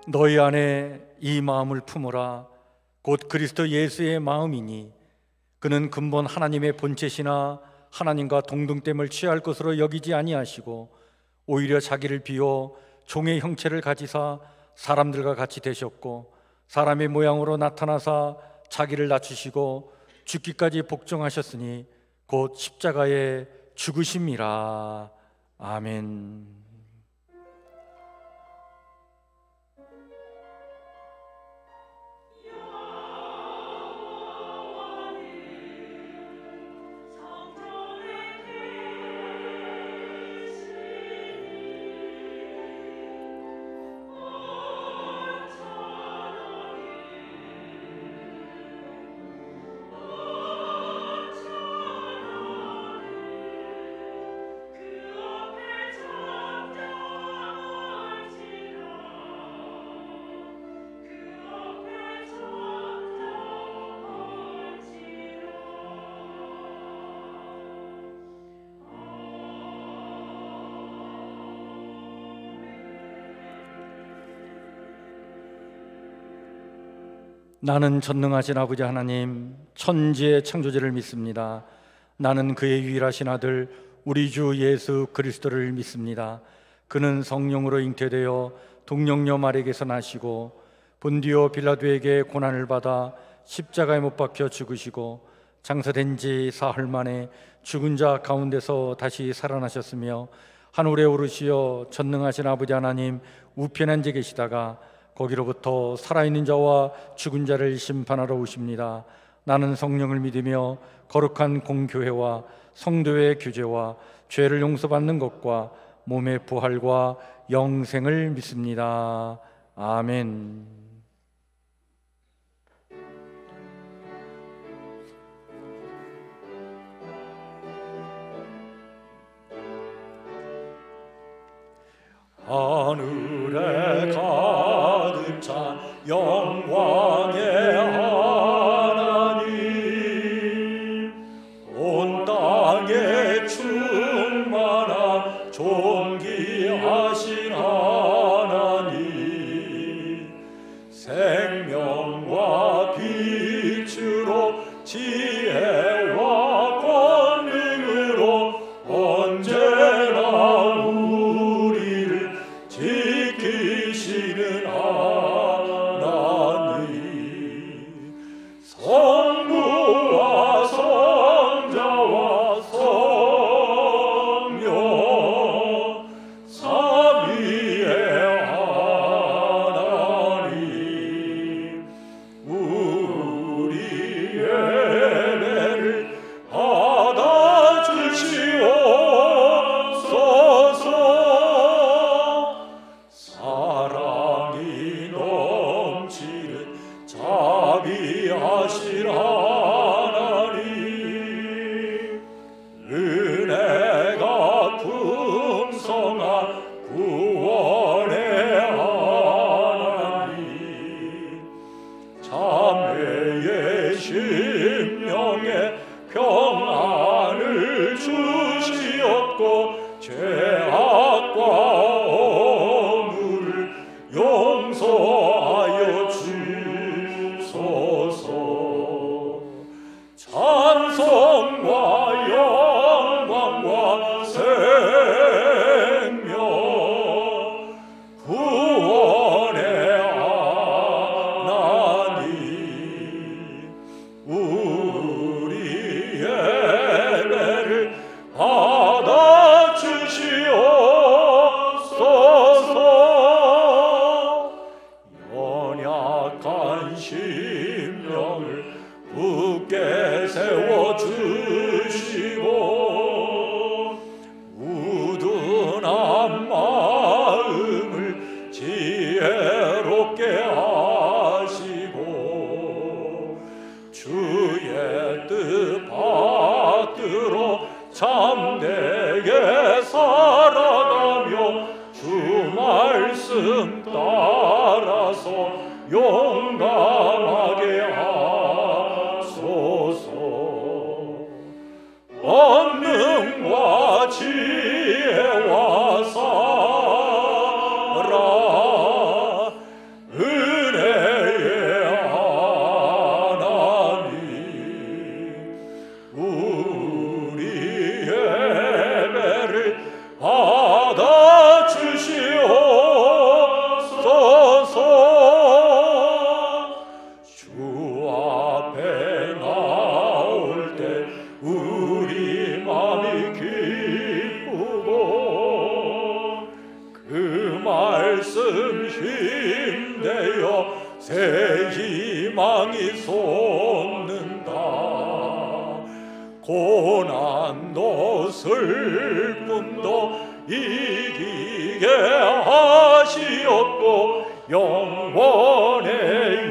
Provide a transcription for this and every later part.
너희 안에 이 마음을 품으라. 곧 그리스도 예수의 마음이니 그는 근본 하나님의 본체시나 하나님과 동등됨을 취할 것으로 여기지 아니하시고 오히려 자기를 비워 종의 형체를 가지사 사람들과 같이 되셨고 사람의 모양으로 나타나사 자기를 낮추시고 죽기까지 복종하셨으니 곧 십자가에 죽으심이라. 아멘. 나는 전능하신 아버지 하나님, 천지의 창조주를 믿습니다. 나는 그의 유일하신 아들 우리 주 예수 그리스도를 믿습니다. 그는 성령으로 잉태되어 동정녀 마리아에게서 나시고 본디오 빌라도에게 고난을 받아 십자가에 못 박혀 죽으시고 장사된 지 사흘 만에 죽은 자 가운데서 다시 살아나셨으며 하늘에 오르시어 전능하신 아버지 하나님 우편에 앉아 계시다가 거기로부터 살아있는 자와 죽은 자를 심판하러 오십니다. 나는 성령을 믿으며 거룩한 공교회와 성도의 규제와 죄를 용서받는 것과 몸의 부활과 영생을 믿습니다. 아멘. 하늘에 가득 찬 영광의 하나님, 온 땅에 충만한 존귀하신 하나님, 생명과 빛으로 지혜와 권능으로 언제나 지키시는 하나님, 성부와 성자와 성령 삼위의 하나님, 우리 예배를 받아주시옵소서. 사랑이 넘치는 자비하신 하나님, 은혜가 풍성한 구원의 하나님, 자매의 심령에 평안을 주시옵고 죄악과 용서하여 주소서. 찬송과 영광과 생명 구원의 하나님, 우리 예배를 받아주시옵소서. 연약한 심령을 굳게 세워주시고 우둔한 마음을 지혜롭게 하시고 주의 뜻 받들어 참되게 살아가며 주 말씀 따라서 용감하게 하소서. 권능과 지혜와 사랑 환난도 슬픔도 이기게 하시었고 영원에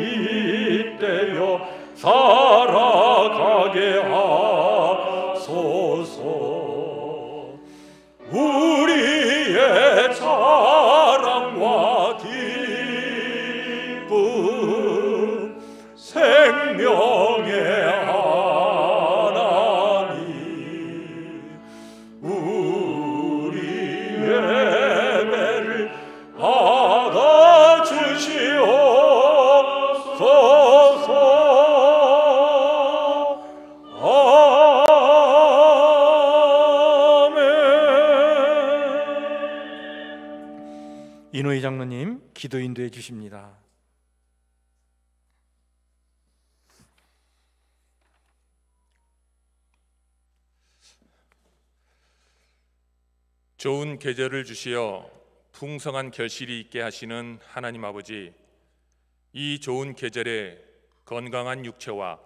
잇대어 살아가게 하소서. 우리의 자랑과 기쁨 생명의 하나님, 우리의 예배를 받아주시옵소서. 아멘. 이노희 장로님 기도 인도해 주십니다. 좋은 계절을 주시어 풍성한 결실이 있게 하시는 하나님 아버지, 이 좋은 계절에 건강한 육체와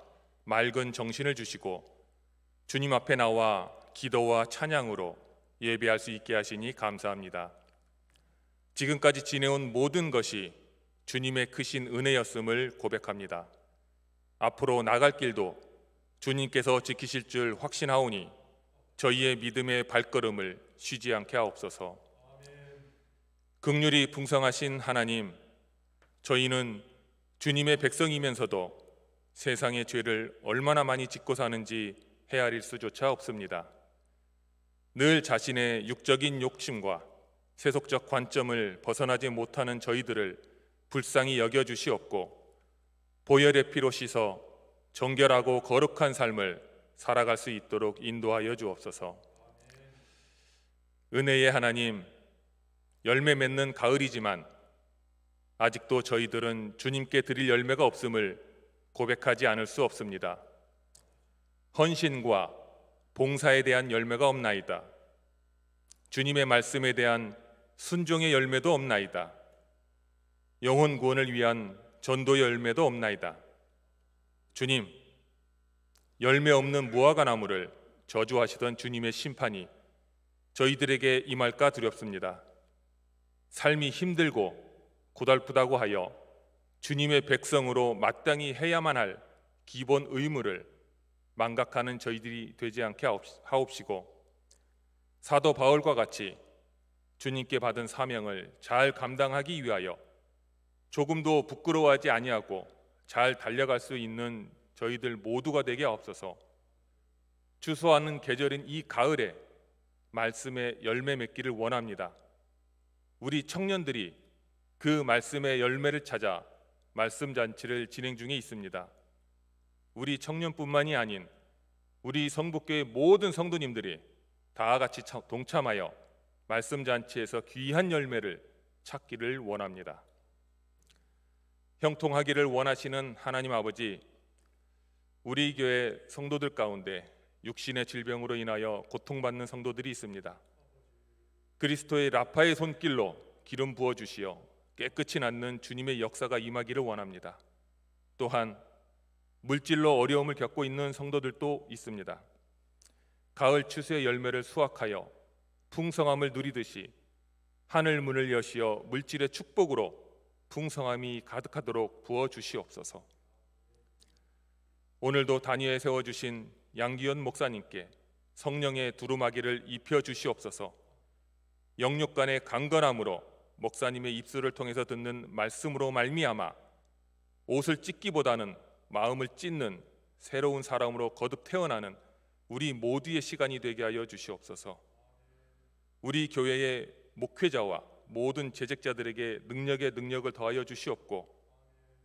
맑은 정신을 주시고 주님 앞에 나와 기도와 찬양으로 예배할 수 있게 하시니 감사합니다. 지금까지 지내온 모든 것이 주님의 크신 은혜였음을 고백합니다. 앞으로 나갈 길도 주님께서 지키실 줄 확신하오니 저희의 믿음의 발걸음을 쉬지 않게 하옵소서. 긍휼이 풍성하신 하나님, 저희는 주님의 백성이면서도 세상의 죄를 얼마나 많이 짓고 사는지 헤아릴 수조차 없습니다. 늘 자신의 육적인 욕심과 세속적 관점을 벗어나지 못하는 저희들을 불쌍히 여겨주시옵고 보혈의 피로 씻어 정결하고 거룩한 삶을 살아갈 수 있도록 인도하여 주옵소서. 은혜의 하나님, 열매 맺는 가을이지만 아직도 저희들은 주님께 드릴 열매가 없음을 고백하지 않을 수 없습니다. 헌신과 봉사에 대한 열매가 없나이다. 주님의 말씀에 대한 순종의 열매도 없나이다. 영혼 구원을 위한 전도의 열매도 없나이다. 주님, 열매 없는 무화과 나무를 저주하시던 주님의 심판이 저희들에게 임할까 두렵습니다. 삶이 힘들고 고달프다고 하여 주님의 백성으로 마땅히 해야만 할 기본 의무를 망각하는 저희들이 되지 않게 하옵시고 사도 바울과 같이 주님께 받은 사명을 잘 감당하기 위하여 조금도 부끄러워하지 아니하고 잘 달려갈 수 있는 저희들 모두가 되게 하옵소서. 추수하는 계절인 이 가을에 말씀의 열매 맺기를 원합니다. 우리 청년들이 그 말씀의 열매를 찾아 말씀 잔치를 진행 중에 있습니다. 우리 청년뿐만이 아닌 우리 성북교회 모든 성도님들이 다 같이 동참하여 말씀 잔치에서 귀한 열매를 찾기를 원합니다. 형통하기를 원하시는 하나님 아버지, 우리 교회 성도들 가운데 육신의 질병으로 인하여 고통받는 성도들이 있습니다. 그리스도의 라파의 손길로 기름 부어주시어 깨끗이 낫는 주님의 역사가 임하기를 원합니다. 또한 물질로 어려움을 겪고 있는 성도들도 있습니다. 가을 추수의 열매를 수확하여 풍성함을 누리듯이 하늘 문을 여시어 물질의 축복으로 풍성함이 가득하도록 부어주시옵소서. 오늘도 단위에 세워주신 양기현 목사님께 성령의 두루마기를 입혀주시옵소서. 영육간의 강건함으로 목사님의 입술을 통해서 듣는 말씀으로 말미암아 옷을 찢기보다는 마음을 찢는 새로운 사람으로 거듭 태어나는 우리 모두의 시간이 되게 하여 주시옵소서. 우리 교회의 목회자와 모든 제작자들에게 능력에 능력을 더하여 주시옵고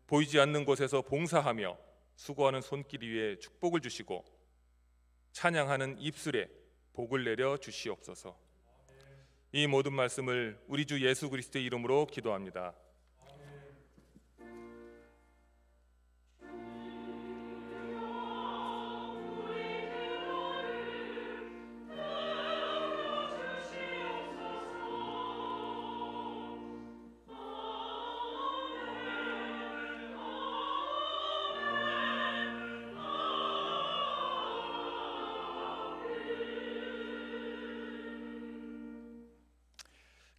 보이지 않는 곳에서 봉사하며 수고하는 손길 위에 축복을 주시고 찬양하는 입술에 복을 내려 주시옵소서. 이 모든 말씀을 우리 주 예수 그리스도의 이름으로 기도합니다.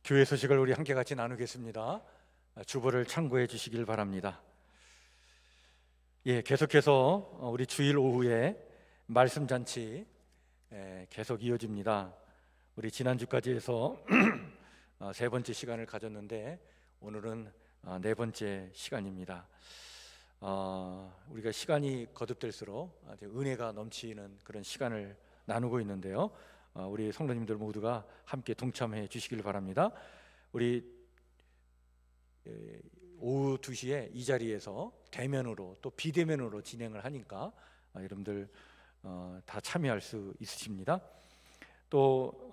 교회 소식을 우리 함께 같이 나누겠습니다. 주보를 참고해 주시길 바랍니다. 계속해서 우리 주일 오후에 말씀 잔치 계속 이어집니다. 우리 지난주까지 해서 세 번째 시간을 가졌는데 오늘은 네 번째 시간입니다. 우리가 시간이 거듭될수록 아주 은혜가 넘치는 그런 시간을 나누고 있는데요. 우리 성도님들 모두가 함께 동참해 주시길 바랍니다. 우리 오후 2시에 이 자리에서 대면으로 또 비대면으로 진행을 하니까 여러분들 다 참여할 수 있으십니다. 또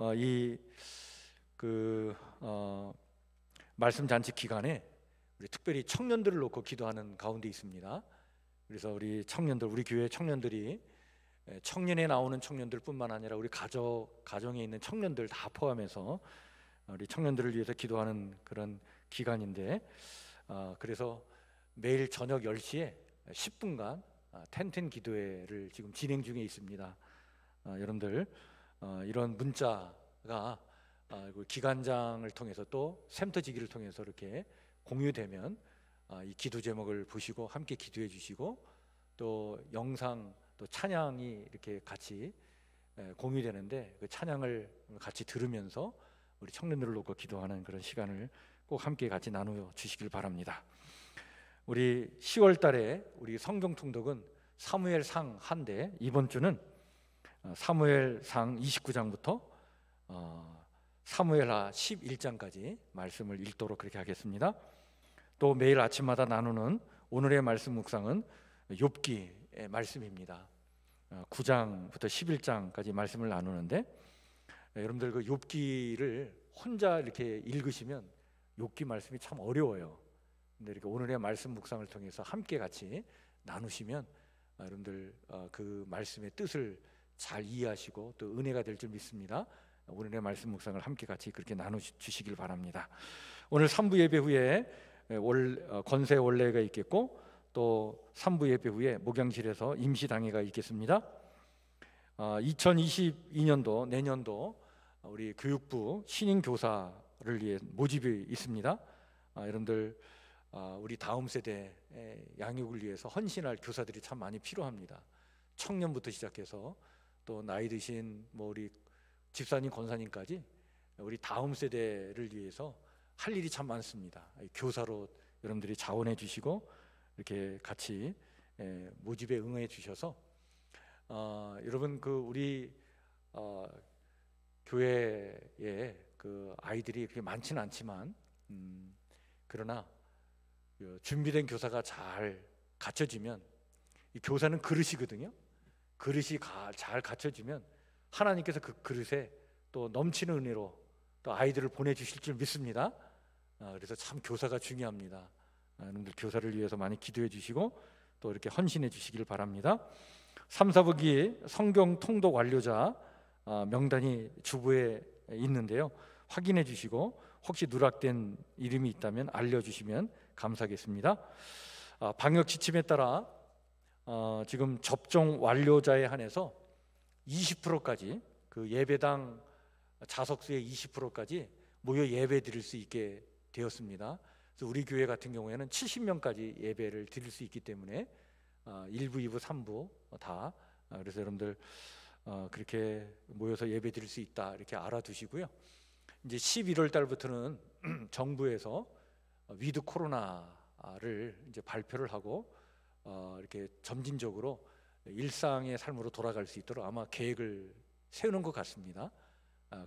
말씀 잔치 기간에 우리 특별히 청년들을 놓고 기도하는 가운데 있습니다. 그래서 우리 청년들, 우리 교회 청년들이 청년에 나오는 청년들뿐만 아니라 우리 가정에 있는 청년들 다 포함해서 우리 청년들을 위해서 기도하는 그런 기간인데, 그래서 매일 저녁 10시에 10분간 텐텐 기도회를 지금 진행 중에 있습니다. 여러분들 이런 문자가 기관장을 통해서 또 샘터지기를 통해서 이렇게 공유되면 이 기도 제목을 보시고 함께 기도해 주시고, 또 영상 또 찬양이 이렇게 같이 공유되는데 그 찬양을 같이 들으면서 우리 청년들을 놓고 기도하는 그런 시간을 꼭 함께 같이 나누어 주시길 바랍니다. 우리 10월 달에 우리 성경 통독은 사무엘상 한데, 이번 주는 사무엘상 29장부터 사무엘하 11장까지 말씀을 읽도록 그렇게 하겠습니다. 또 매일 아침마다 나누는 오늘의 말씀 묵상은 욥기의 말씀입니다. 9장부터 11장까지 말씀을 나누는데, 여러분들 그 욥기를 혼자 이렇게 읽으시면 욥기 말씀이 참 어려워요. 근데 이렇게 오늘의 말씀 묵상을 통해서 함께 같이 나누시면 여러분들 그 말씀의 뜻을 잘 이해하시고 또 은혜가 될 줄 믿습니다. 오늘의 말씀 묵상을 함께 같이 그렇게 나누시길 바랍니다. 오늘 3부 예배 후에 권세 원례가 있겠고, 또 3부 예배 후에 목양실에서 임시당회가 있겠습니다. 2022년도 내년도 우리 교육부 신임 교사를 위해 모집이 있습니다. 여러분들 우리 다음 세대의 양육을 위해서 헌신할 교사들이 참 많이 필요합니다. 청년부터 시작해서 또 나이 드신 우리 집사님, 권사님까지 우리 다음 세대를 위해서 할 일이 참 많습니다. 교사로 여러분들이 자원해 주시고 이렇게 같이 모집에 응해 주셔서 여러분 우리 교회에 아이들이 그렇게 많지는 않지만 그러나 준비된 교사가 잘 갖춰지면, 이 교사는 그릇이거든요. 그릇이 잘 갖춰지면 하나님께서 그 그릇에 또 넘치는 은혜로 또 아이들을 보내주실 줄 믿습니다. 그래서 참 교사가 중요합니다. 여러분들 교사를 위해서 많이 기도해 주시고 또 이렇게 헌신해 주시길 바랍니다. 3, 4부기 성경 통독 완료자 명단이 주부에 있는데요. 확인해 주시고 혹시 누락된 이름이 있다면 알려주시면 감사하겠습니다. 방역 지침에 따라 지금 접종 완료자에 한해서 20%까지 그 예배당 자석수의 20%까지 모여 예배 드릴 수 있게 되었습니다. 그래서 우리 교회 같은 경우에는 70명까지 예배를 드릴 수 있기 때문에 1부, 2부, 3부 다, 그래서 여러분들 그렇게 모여서 예배 드릴 수 있다 이렇게 알아두시고요. 이제 11월 달부터는 정부에서 위드 코로나를 이제 발표를 하고 이렇게 점진적으로 일상의 삶으로 돌아갈 수 있도록 아마 계획을 세우는 것 같습니다.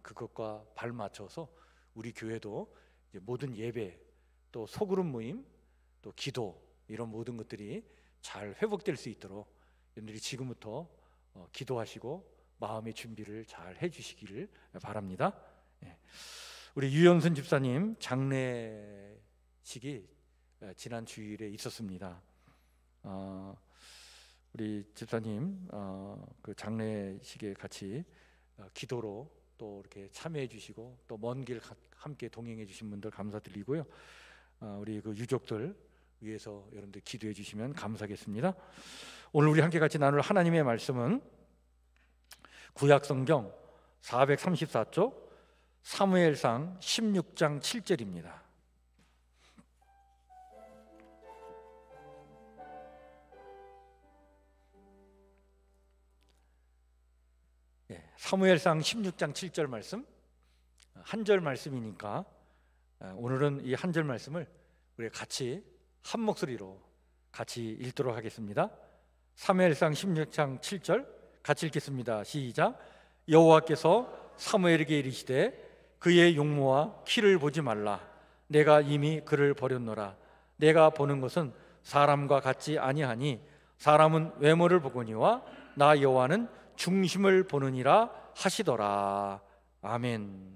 그것과 발맞춰서 우리 교회도 이제 모든 예배, 또 소그룹 모임, 또 기도, 이런 모든 것들이 잘 회복될 수 있도록 여러분들이 지금부터 기도하시고 마음의 준비를 잘 해주시기를 바랍니다. 우리 유연순 집사님 장례식이 지난 주일에 있었습니다. 우리 집사님 그 장례식에 같이 기도로 또 이렇게 참여해 주시고 또 먼 길 함께 동행해 주신 분들 감사드리고요. 우리 그 유족들 위해서 여러분들 기도해 주시면 감사하겠습니다. 오늘 우리 함께 같이 나눌 하나님의 말씀은 구약성경 434쪽 사무엘상 16장 7절입니다. 사무엘상 16장 7절 말씀, 한 절 말씀이니까 오늘은 이 한 절 말씀을 우리 같이 한 목소리로 같이 읽도록 하겠습니다. 사무엘상 16장 7절 같이 읽겠습니다. 시작. 여호와께서 사무엘에게 이르시되 그의 용모와 키를 보지 말라. 내가 이미 그를 버렸노라. 내가 보는 것은 사람과 같지 아니하니 사람은 외모를 보거니와 나 여호와는 중심을 보느니라 하시더라. 아멘.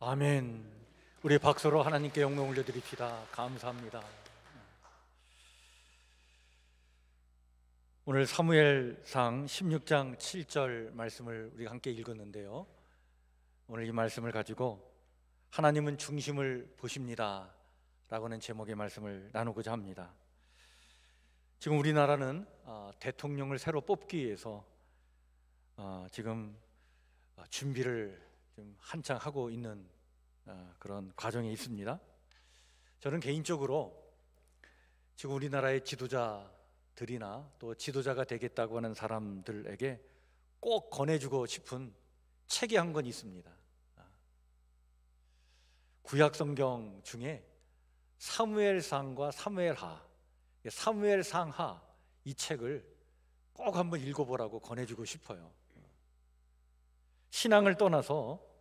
아멘. 우리 박수로 하나님께 영광 올려드립시다. 감사합니다. 오늘 사무엘상 16장 7절 말씀을 우리가 함께 읽었는데요, 오늘 이 말씀을 가지고 하나님은 중심을 보십니다 라고 하는 제목의 말씀을 나누고자 합니다. 지금 우리나라는 대통령을 새로 뽑기 위해서 지금 준비를 좀 한창 하고 있는 그런 과정에 있습니다. 저는 개인적으로 지금 우리나라의 지도자들이나 또 지도자가 되겠다고 하는 사람들에게 꼭 권해주고 싶은 책이 한 권 있습니다. 구약 성경 중에 사무엘상과 사무엘하, 사무엘상하 이 책을 꼭 한번 읽어보라고 권해주고 싶어요. 신앙을 떠나서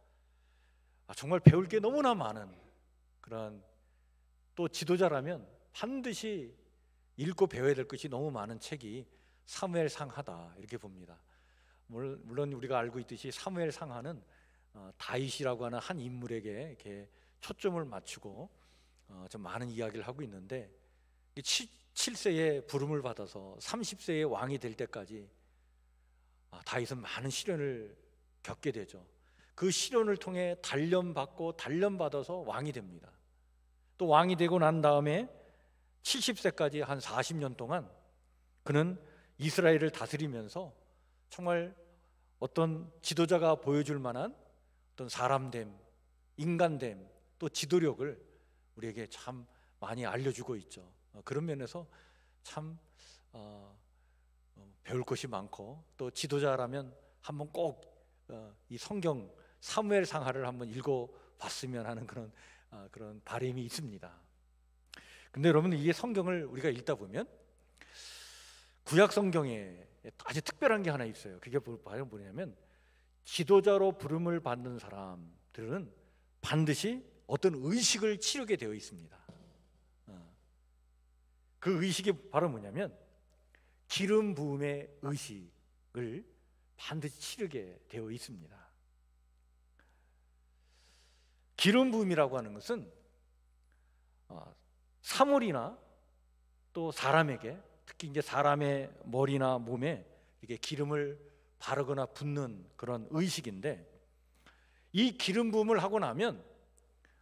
정말 배울 게 너무나 많은 그런, 또 지도자라면 반드시 읽고 배워야 될 것이 너무 많은 책이 사무엘상하다 이렇게 봅니다. 물론 우리가 알고 있듯이 사무엘상하는 다윗이라고 하는 한 인물에게 이렇게 초점을 맞추고 좀 많은 이야기를 하고 있는데, 7세에 부름을 받아서 30세의 왕이 될 때까지 다윗은 많은 시련을 겪게 되죠. 그 시련을 통해 단련받아서 왕이 됩니다. 또 왕이 되고 난 다음에 70세까지 한 40년 동안 그는 이스라엘을 다스리면서 정말 어떤 지도자가 보여줄 만한 어떤 사람됨, 인간됨, 또 지도력을 우리에게 참 많이 알려주고 있죠. 그런 면에서 참 배울 것이 많고, 또 지도자라면 한번 꼭 이 성경 사무엘상하를 한번 읽어봤으면 하는 그런 바람이 있습니다. 근데 여러분, 이게 성경을 우리가 읽다 보면 구약 성경에 아주 특별한 게 하나 있어요. 그게 뭐냐면, 지도자로 부름을 받는 사람들은 반드시 어떤 의식을 치르게 되어 있습니다. 그 의식이 바로 뭐냐면 기름 부음의 의식을 반드시 치르게 되어 있습니다. 기름 부음이라고 하는 것은 사물이나 또 사람에게, 특히 이제 사람의 머리나 몸에 이렇게 기름을 바르거나 붓는 그런 의식인데, 이 기름 부음을 하고 나면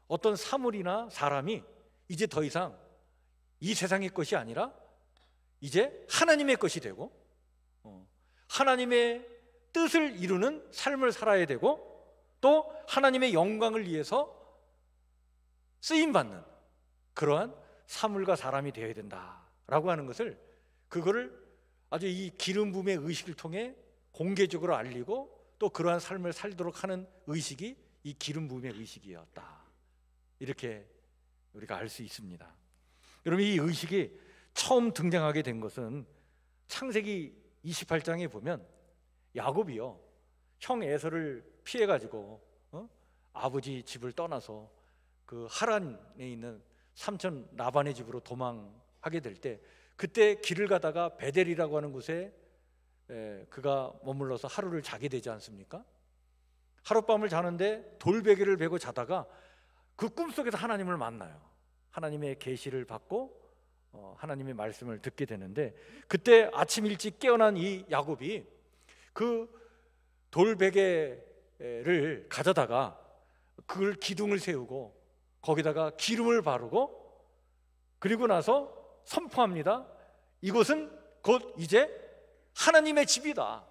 어떤 사물이나 사람이 이제 더 이상 이 세상의 것이 아니라 이제 하나님의 것이 되고, 하나님의 뜻을 이루는 삶을 살아야 되고, 또 하나님의 영광을 위해서 쓰임받는 그러한 사물과 사람이 되어야 된다라고 하는 것을, 그거를 아주 이 기름 부음의 의식을 통해 공개적으로 알리고, 또 그러한 삶을 살도록 하는 의식이 이 기름 부음의 의식이었다, 이렇게 우리가 알 수 있습니다. 여러분, 이 의식이 처음 등장하게 된 것은 창세기 28장에 보면 야곱이요, 형 에서를 피해가지고 아버지 집을 떠나서 그 하란에 있는 삼촌 라반의 집으로 도망하게 될 때, 그때 길을 가다가 베델이라고 하는 곳에 그가 머물러서 하루를 자게 되지 않습니까? 하룻밤을 자는데 돌베개를 베고 자다가 그 꿈속에서 하나님을 만나요. 하나님의 계시를 받고 하나님의 말씀을 듣게 되는데, 그때 아침 일찍 깨어난 이 야곱이 그 돌베개를 가져다가 그걸 기둥을 세우고 거기다가 기름을 바르고, 그리고 나서 선포합니다. 이곳은 곧 이제 하나님의 집이다.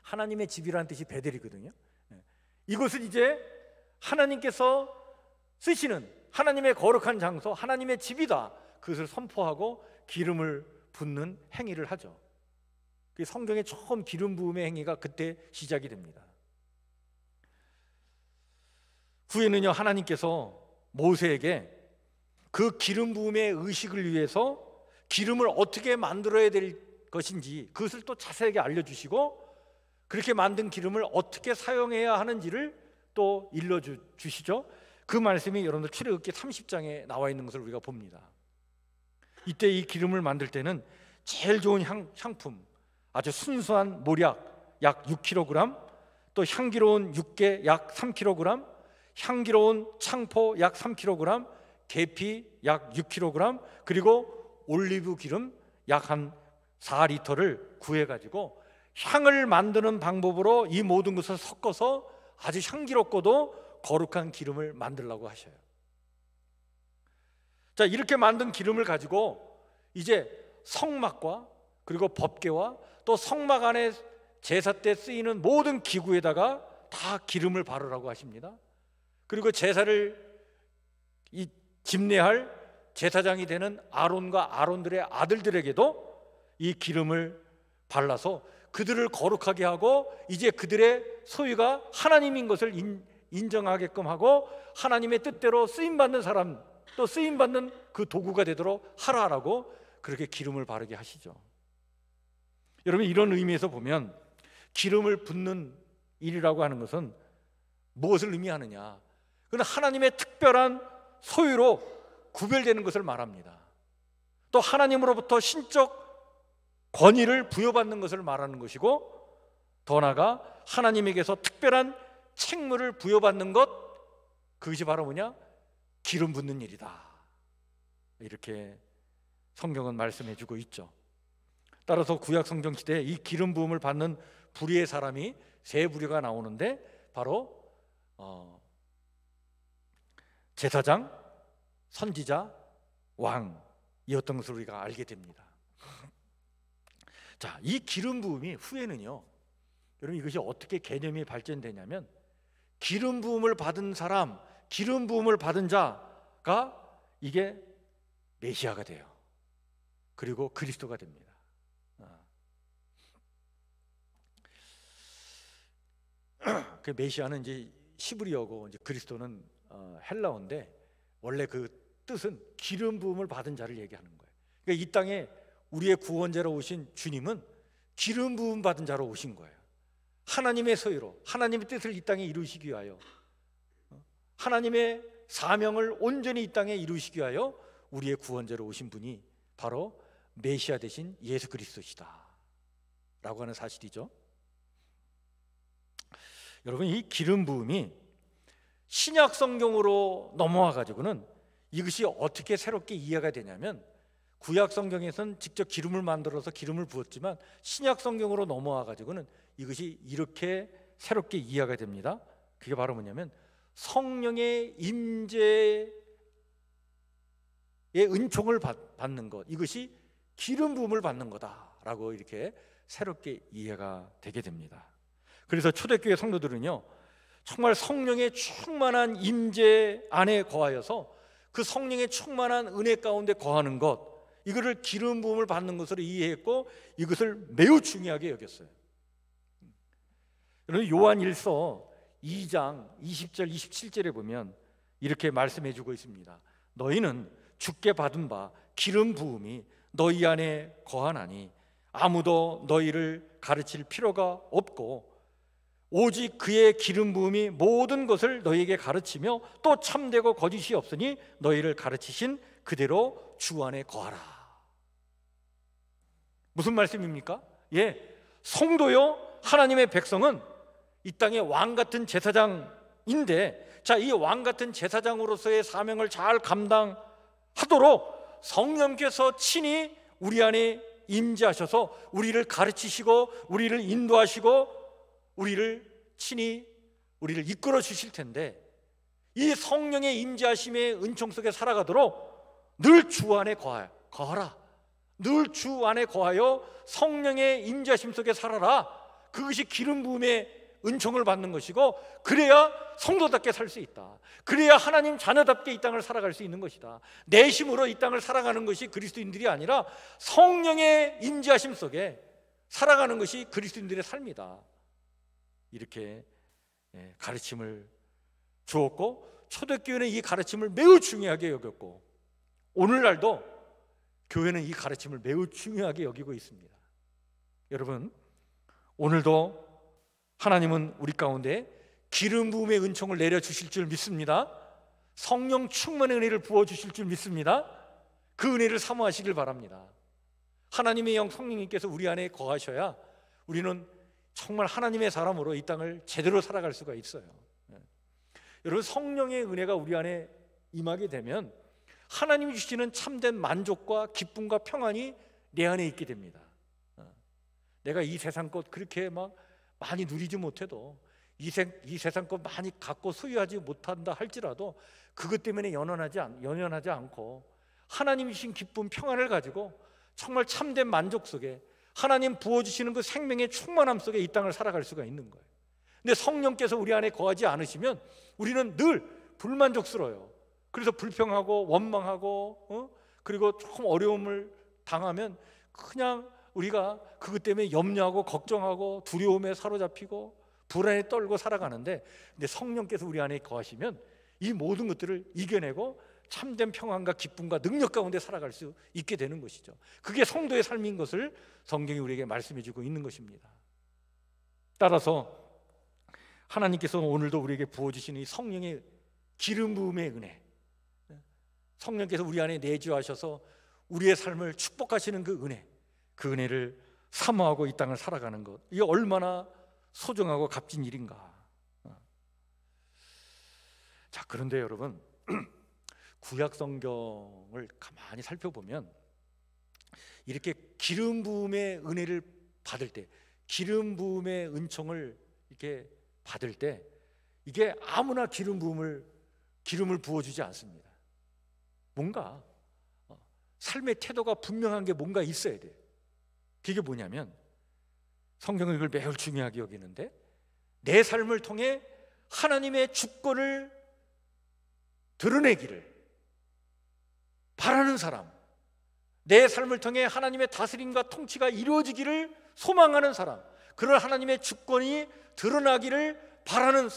하나님의 집이라는 뜻이 베델이거든요. 이곳은 이제 하나님께서 쓰시는 하나님의 거룩한 장소, 하나님의 집이다. 그것을 선포하고 기름을 붓는 행위를 하죠. 성경에 처음 기름 부음의 행위가 그때 시작이 됩니다. 후에는요, 하나님께서 모세에게 그 기름 부음의 의식을 위해서 기름을 어떻게 만들어야 될 것인지 그것을 또 자세하게 알려주시고, 그렇게 만든 기름을 어떻게 사용해야 하는지를 또 일러주시죠. 그 말씀이 여러분들 출애굽기 30장에 나와 있는 것을 우리가 봅니다. 이때 이 기름을 만들 때는 제일 좋은 향품, 아주 순수한 모략 약 6kg, 또 향기로운 육개 약 3kg, 향기로운 창포 약 3kg, 계피 약 6kg, 그리고 올리브 기름 약 한 4리터를 구해가지고 향을 만드는 방법으로 이 모든 것을 섞어서 아주 향기롭고도 거룩한 기름을 만들라고 하셔요. 자, 이렇게 만든 기름을 가지고 이제 성막과 그리고 법궤와 또 성막 안에 제사 때 쓰이는 모든 기구에다가 다 기름을 바르라고 하십니다. 그리고 제사를 집례할 제사장이 되는 아론과 아론들의 아들들에게도 이 기름을 발라서 그들을 거룩하게 하고 이제 그들의 소유가 하나님인 것을 인정하게끔 하고 하나님의 뜻대로 쓰임받는 사람, 또 쓰임받는 그 도구가 되도록 하라라고 그렇게 기름을 바르게 하시죠. 여러분, 이런 의미에서 보면 기름을 붓는 일이라고 하는 것은 무엇을 의미하느냐? 그건 하나님의 특별한 소유로 구별되는 것을 말합니다. 또 하나님으로부터 신적 권위를 부여받는 것을 말하는 것이고, 더 나아가 하나님에게서 특별한 책무를 부여받는 것, 그것이 바로 뭐냐? 기름 붓는 일이다. 이렇게 성경은 말씀해 주고 있죠. 따라서 구약 성경 시대에 이 기름 부음을 받는 부류의 사람이 세 부류가 나오는데 바로 제사장, 선지자, 왕이었던 것을 우리가 알게 됩니다. 자, 이 기름 부음이 후에는요, 여러분 이것이 어떻게 개념이 발전되냐면 기름 부음을 받은 사람, 기름 부음을 받은 자가 이게 메시아가 돼요. 그리고 그리스도가 됩니다. 그 메시아는 이제 히브리어고 이제 그리스도는 헬라어인데 원래 그 뜻은 기름 부음을 받은 자를 얘기하는 거예요. 그러니까 이 땅에 우리의 구원자로 오신 주님은 기름 부음 받은 자로 오신 거예요. 하나님의 소유로 하나님의 뜻을 이 땅에 이루시기 위하여, 하나님의 사명을 온전히 이 땅에 이루시기 위하여 우리의 구원자로 오신 분이 바로 메시아 되신 예수 그리스도시다 라고 하는 사실이죠. 여러분, 이 기름 부음이 신약 성경으로 넘어와 가지고는 이것이 어떻게 새롭게 이해가 되냐면, 구약 성경에서는 직접 기름을 만들어서 기름을 부었지만 신약 성경으로 넘어와 가지고는 이것이 이렇게 새롭게 이해가 됩니다. 그게 바로 뭐냐면 성령의 임재의 은총을 받는 것, 이것이 기름 부음을 받는 거다라고 이렇게 새롭게 이해가 되게 됩니다. 그래서 초대교회 성도들은요, 정말 성령의 충만한 임재 안에 거하여서 그 성령의 충만한 은혜 가운데 거하는 것, 이거를 기름 부음을 받는 것으로 이해했고 이것을 매우 중요하게 여겼어요. 여러분, 요한일서 2장 20절 27절에 보면 이렇게 말씀해 주고 있습니다. 너희는 주께 받은 바 기름 부음이 너희 안에 거하나니 아무도 너희를 가르칠 필요가 없고 오직 그의 기름 부음이 모든 것을 너희에게 가르치며 또 참되고 거짓이 없으니 너희를 가르치신 그대로 주 안에 거하라. 무슨 말씀입니까? 성도요, 하나님의 백성은 이 땅의 왕 같은 제사장인데, 자, 이 왕 같은 제사장으로서의 사명을 잘 감당하도록 성령께서 친히 우리 안에 임재하셔서 우리를 가르치시고 우리를 인도하시고 우리를 이끌어 주실 텐데, 이 성령의 임재하심의 은총 속에 살아가도록 늘 주 안에 거하라. 늘 주 안에 거하여 성령의 임재하심 속에 살아라. 그것이 기름 부음의 은총을 받는 것이고, 그래야 성도답게 살 수 있다. 그래야 하나님 자녀답게 이 땅을 살아갈 수 있는 것이다. 내 힘으로 이 땅을 살아가는 것이 그리스도인들이 아니라 성령의 임재하심 속에 살아가는 것이 그리스도인들의 삶이다. 이렇게 가르침을 주었고, 초대교회는 이 가르침을 매우 중요하게 여겼고, 오늘날도 교회는 이 가르침을 매우 중요하게 여기고 있습니다. 여러분, 오늘도 하나님은 우리 가운데 기름 부음의 은총을 내려주실 줄 믿습니다. 성령 충만의 은혜를 부어주실 줄 믿습니다. 그 은혜를 사모하시길 바랍니다. 하나님의 영 성령님께서 우리 안에 거하셔야 우리는 정말 하나님의 사람으로 이 땅을 제대로 살아갈 수가 있어요. 여러분, 성령의 은혜가 우리 안에 임하게 되면 하나님이 주시는 참된 만족과 기쁨과 평안이 내 안에 있게 됩니다. 내가 이 세상 것 그렇게 막 많이 누리지 못해도 이 세상 것 많이 갖고 소유하지 못한다 할지라도 그것 때문에 연연하지 않고 하나님이 주신 기쁨, 평안을 가지고 정말 참된 만족 속에 하나님 부어주시는 그 생명의 충만함 속에 이 땅을 살아갈 수가 있는 거예요. 근데 성령께서 우리 안에 거하지 않으시면 우리는 늘 불만족스러워요. 그래서 불평하고 원망하고 그리고 조금 어려움을 당하면 그냥 우리가 그것 때문에 염려하고 걱정하고 두려움에 사로잡히고 불안에 떨고 살아가는데, 근데 성령께서 우리 안에 거하시면 이 모든 것들을 이겨내고 참된 평안과 기쁨과 능력 가운데 살아갈 수 있게 되는 것이죠. 그게 성도의 삶인 것을 성경이 우리에게 말씀해 주고 있는 것입니다. 따라서 하나님께서 오늘도 우리에게 부어주시는 이 성령의 기름 부음의 은혜, 성령께서 우리 안에 내주하셔서 우리의 삶을 축복하시는 그 은혜를 사모하고 이 땅을 살아가는 것, 이게 얼마나 소중하고 값진 일인가. 자, 그런데 여러분, 구약 성경을 가만히 살펴보면 이렇게 기름 부음의 은혜를 받을 때, 기름 부음의 은총을 이렇게 받을 때 이게 아무나 기름을 부어주지 않습니다. 뭔가 삶의 태도가 분명한 게 뭔가 있어야 돼요. 그게 뭐냐면, 성경은 이걸 매우 중요하게 여기는데, 내 삶을 통해 하나님의 주권을 드러내기를 바라는 사람, 내 삶을 통해 하나님의 다스림과 통치가 이루어지기를 소망하는 사람, 그런 하나님의 주권이 드러나기를 바라는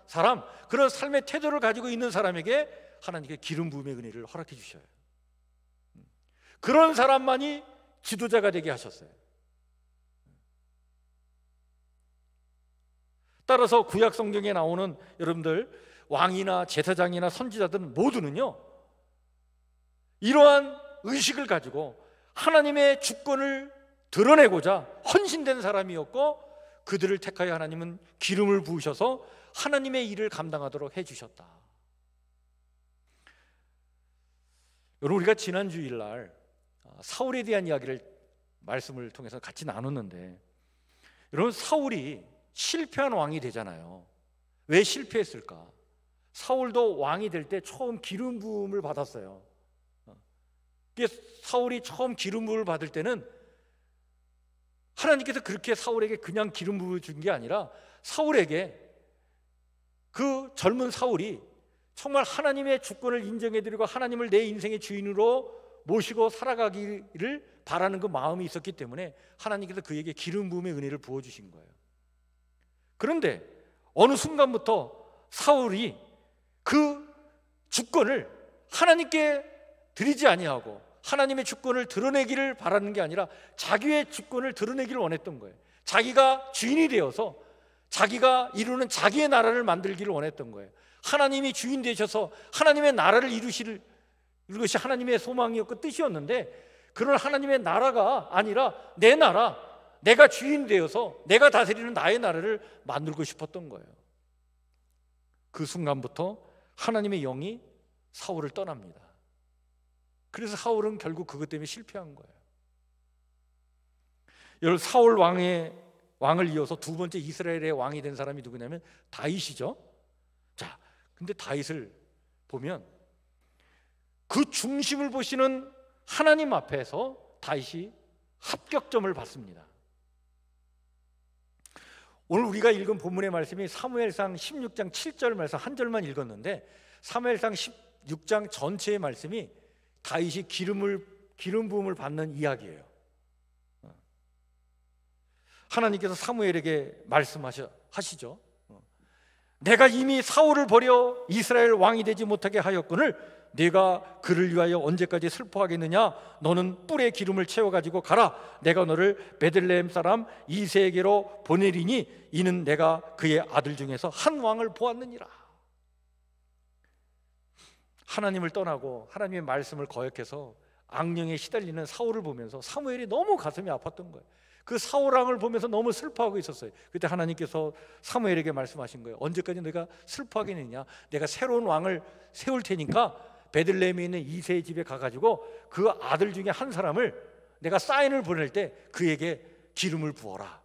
사람, 그런 삶의 태도를 가지고 있는 사람에게 하나님께 기름 부음의 은혜를 허락해 주셔요. 그런 사람만이 지도자가 되게 하셨어요. 따라서 구약 성경에 나오는 여러분들 왕이나 제사장이나 선지자들은 모두는요, 이러한 의식을 가지고 하나님의 주권을 드러내고자 헌신된 사람이었고, 그들을 택하여 하나님은 기름을 부으셔서 하나님의 일을 감당하도록 해주셨다. 여러분, 우리가 지난 주일날 사울에 대한 이야기를 말씀을 통해서 같이 나눴는데, 여러분, 사울이 실패한 왕이 되잖아요. 왜 실패했을까? 사울도 왕이 될 때 처음 기름 부음을 받았어요. 사울이 처음 기름 부음을 받을 때는 하나님께서 그렇게 사울에게 그냥 기름 부음을 준 게 아니라, 사울에게, 그 젊은 사울이 정말 하나님의 주권을 인정해드리고 하나님을 내 인생의 주인으로 모시고 살아가기를 바라는 그 마음이 있었기 때문에 하나님께서 그에게 기름 부음의 은혜를 부어주신 거예요. 그런데 어느 순간부터 사울이 그 주권을 하나님께 드리지 아니하고 하나님의 주권을 드러내기를 바라는 게 아니라 자기의 주권을 드러내기를 원했던 거예요. 자기가 주인이 되어서 자기가 이루는 자기의 나라를 만들기를 원했던 거예요. 하나님이 주인 되셔서 하나님의 나라를 이루실, 이것이 하나님의 소망이었고 뜻이었는데, 그런 하나님의 나라가 아니라 내 나라, 내가 주인 되어서 내가 다스리는 나의 나라를 만들고 싶었던 거예요. 그 순간부터 하나님의 영이 사울을 떠납니다. 그래서 사울은 결국 그것 때문에 실패한 거예요. 여러분, 사울 왕을 이어서 두 번째 이스라엘의 왕이 된 사람이 누구냐면 다윗이죠. 자, 근데 다윗을 보면 그 중심을 보시는 하나님 앞에서 다윗이 합격점을 받습니다. 오늘 우리가 읽은 본문의 말씀이 사무엘상 16장 7절 말씀 한 절만 읽었는데, 사무엘상 16장 전체의 말씀이 다윗이 기름 부음을 받는 이야기예요. 하나님께서 사무엘에게 말씀하시죠. 내가 이미 사울을 버려 이스라엘 왕이 되지 못하게 하였거늘 네가 그를 위하여 언제까지 슬퍼하겠느냐? 너는 뿔에 기름을 채워가지고 가라. 내가 너를 베들레헴 사람 이새에게로 보내리니 이는 내가 그의 아들 중에서 한 왕을 보았느니라. 하나님을 떠나고 하나님의 말씀을 거역해서 악령에 시달리는 사울을 보면서 사무엘이 너무 가슴이 아팠던 거예요. 그 사울 왕을 보면서 너무 슬퍼하고 있었어요. 그때 하나님께서 사무엘에게 말씀하신 거예요. 언제까지 내가 슬퍼하겠느냐? 내가 새로운 왕을 세울 테니까 베들레헴에 있는 이새의 집에 가가지고 그 아들 중에 한 사람을 내가 사인을 보낼 때 그에게 기름을 부어라.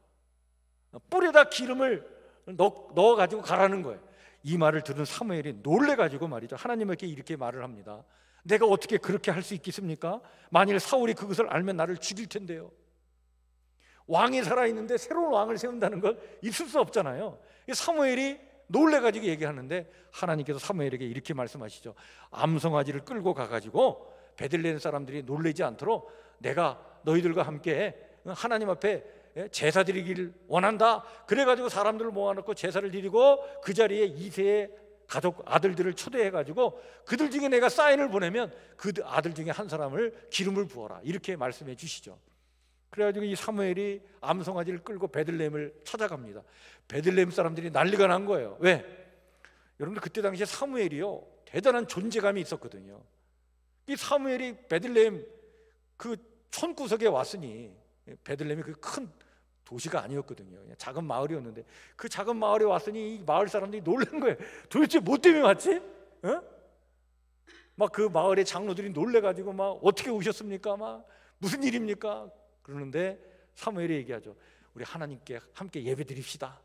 뿔에다 기름을 넣어가지고 가라는 거예요. 이 말을 들은 사무엘이 놀래가지고 말이죠, 하나님께 이렇게 말을 합니다. 내가 어떻게 그렇게 할 수 있겠습니까? 만일 사울이 그것을 알면 나를 죽일 텐데요. 왕이 살아있는데 새로운 왕을 세운다는 건 있을 수 없잖아요. 사무엘이 놀래가지고 얘기하는데 하나님께서 사무엘에게 이렇게 말씀하시죠. 암송아지를 끌고 가가지고 베들레헴 사람들이 놀라지 않도록 내가 너희들과 함께 하나님 앞에 제사 드리기를 원한다. 그래가지고 사람들을 모아놓고 제사를 드리고 그 자리에 이세의 가족 아들들을 초대해가지고 그들 중에 내가 사인을 보내면 그 아들 중에 한 사람을 기름을 부어라. 이렇게 말씀해 주시죠. 그래가지고 이 사무엘이 암송아지를 끌고 베들레헴을 찾아갑니다. 베들레헴 사람들이 난리가 난 거예요. 왜? 여러분들 그때 당시에 사무엘이요 대단한 존재감이 있었거든요. 이 사무엘이 베들레헴 그 촌구석에 왔으니, 베들레헴이 그 큰 도시가 아니었거든요. 그냥 작은 마을이었는데 그 작은 마을에 왔으니 이 마을 사람들이 놀란 거예요. 도대체 뭐 때문에 왔지? 막 그 마을의 장로들이 놀래가지고 막 어떻게 오셨습니까? 막 무슨 일입니까? 그러는데 사무엘이 얘기하죠. 우리 하나님께 함께 예배 드립시다.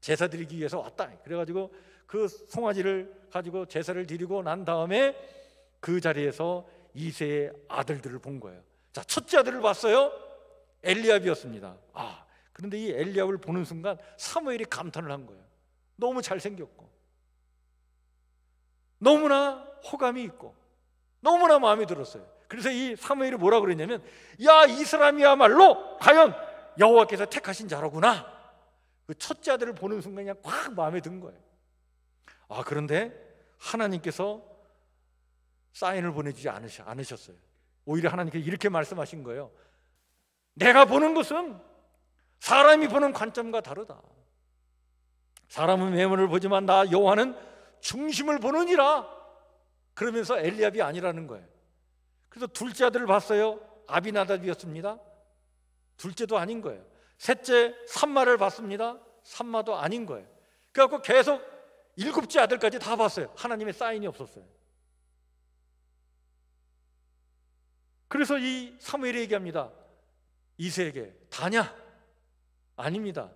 제사 드리기 위해서 왔다. 그래가지고 그 송아지를 가지고 제사를 드리고 난 다음에 그 자리에서 이새의 아들들을 본 거예요. 자, 첫째 아들을 봤어요. 엘리압이었습니다. 그런데 이 엘리압을 보는 순간 사무엘이 감탄을 한 거예요. 너무 잘생겼고 너무나 호감이 있고 너무나 마음에 들었어요. 그래서 이 사무엘이 뭐라 그랬냐면, 야, 이 사람이야말로 과연 여호와께서 택하신 자로구나. 그 첫째 아들을 보는 순간 그냥 꽉 마음에 든 거예요. 그런데 하나님께서 사인을 보내주지 않으셨어요. 오히려 하나님께서 이렇게 말씀하신 거예요. 내가 보는 것은 사람이 보는 관점과 다르다. 사람은 외모를 보지만 나 여호와는 중심을 보느니라. 그러면서 엘리압이 아니라는 거예요. 그래서 둘째 아들을 봤어요. 아비나답이었습니다. 둘째도 아닌 거예요. 셋째 삼마를 봤습니다. 삼마도 아닌 거예요. 그래갖고 계속 일곱째 아들까지 다 봤어요. 하나님의 사인이 없었어요. 그래서 이 사무엘이 얘기합니다. 이새에게 다냐? 아닙니다.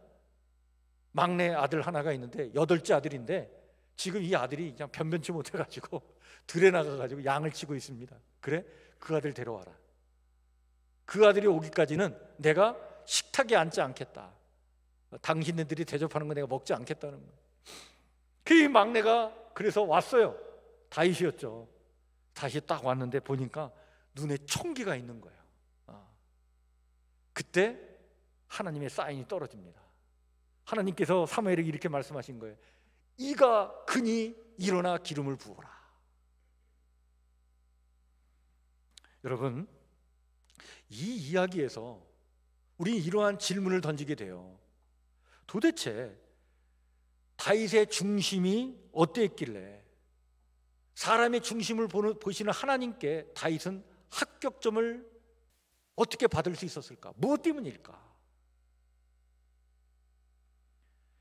막내 아들 하나가 있는데 여덟째 아들인데 지금 이 아들이 그냥 변변치 못해가지고 들에 나가가지고 양을 치고 있습니다. 그래? 그 아들 데려와라. 그 아들이 오기까지는 내가 식탁에 앉지 않겠다. 당신네들이 대접하는 거 내가 먹지 않겠다는 거예요. 그 막내가 그래서 왔어요. 다윗이었죠. 다시 딱 왔는데 보니까 눈에 총기가 있는 거예요. 그때 하나님의 사인이 떨어집니다. 하나님께서 사무엘에게 이렇게 말씀하신 거예요. 이가 크니 일어나 기름을 부어라. 여러분, 이 이야기에서 우리 이러한 질문을 던지게 돼요. 도대체 다윗의 중심이 어땠길래 사람의 중심을 보시는 하나님께 다윗은 합격점을 어떻게 받을 수 있었을까? 무엇 때문일까?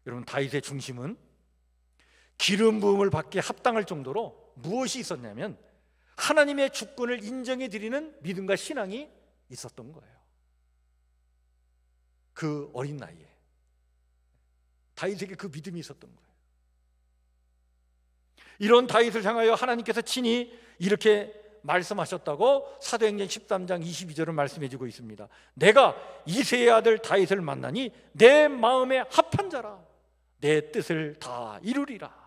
여러분, 다윗의 중심은 기름 부음을 받기에 합당할 정도로 무엇이 있었냐면 하나님의 주권을 인정해 드리는 믿음과 신앙이 있었던 거예요. 그 어린 나이에 다윗에게 그 믿음이 있었던 거예요. 이런 다윗을 향하여 하나님께서 친히 이렇게 말씀하셨다고 사도행전 13장 22절은 말씀해 주고 있습니다. 내가 이새의 아들 다윗을 만나니 내 마음에 합한 자라. 내 뜻을 다 이루리라.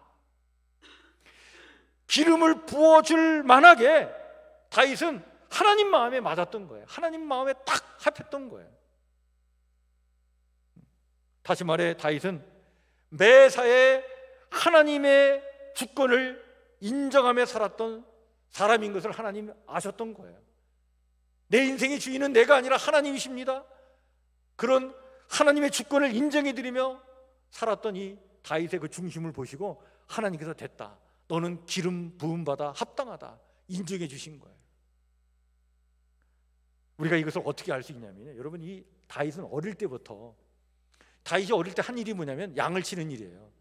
기름을 부어줄 만하게 다윗은 하나님 마음에 맞았던 거예요. 하나님 마음에 딱 합했던 거예요. 다시 말해 다윗은 매사에 하나님의 주권을 인정하며 살았던 사람인 것을 하나님 아셨던 거예요. 내 인생의 주인은 내가 아니라 하나님이십니다. 그런 하나님의 주권을 인정해 드리며 살았던 이 다윗의 그 중심을 보시고 하나님께서 됐다. 너는 기름 부음받아 합당하다. 인정해 주신 거예요. 우리가 이것을 어떻게 알 수 있냐면요, 여러분, 이 다윗은 어릴 때부터, 다윗이 어릴 때 한 일이 뭐냐면 양을 치는 일이에요.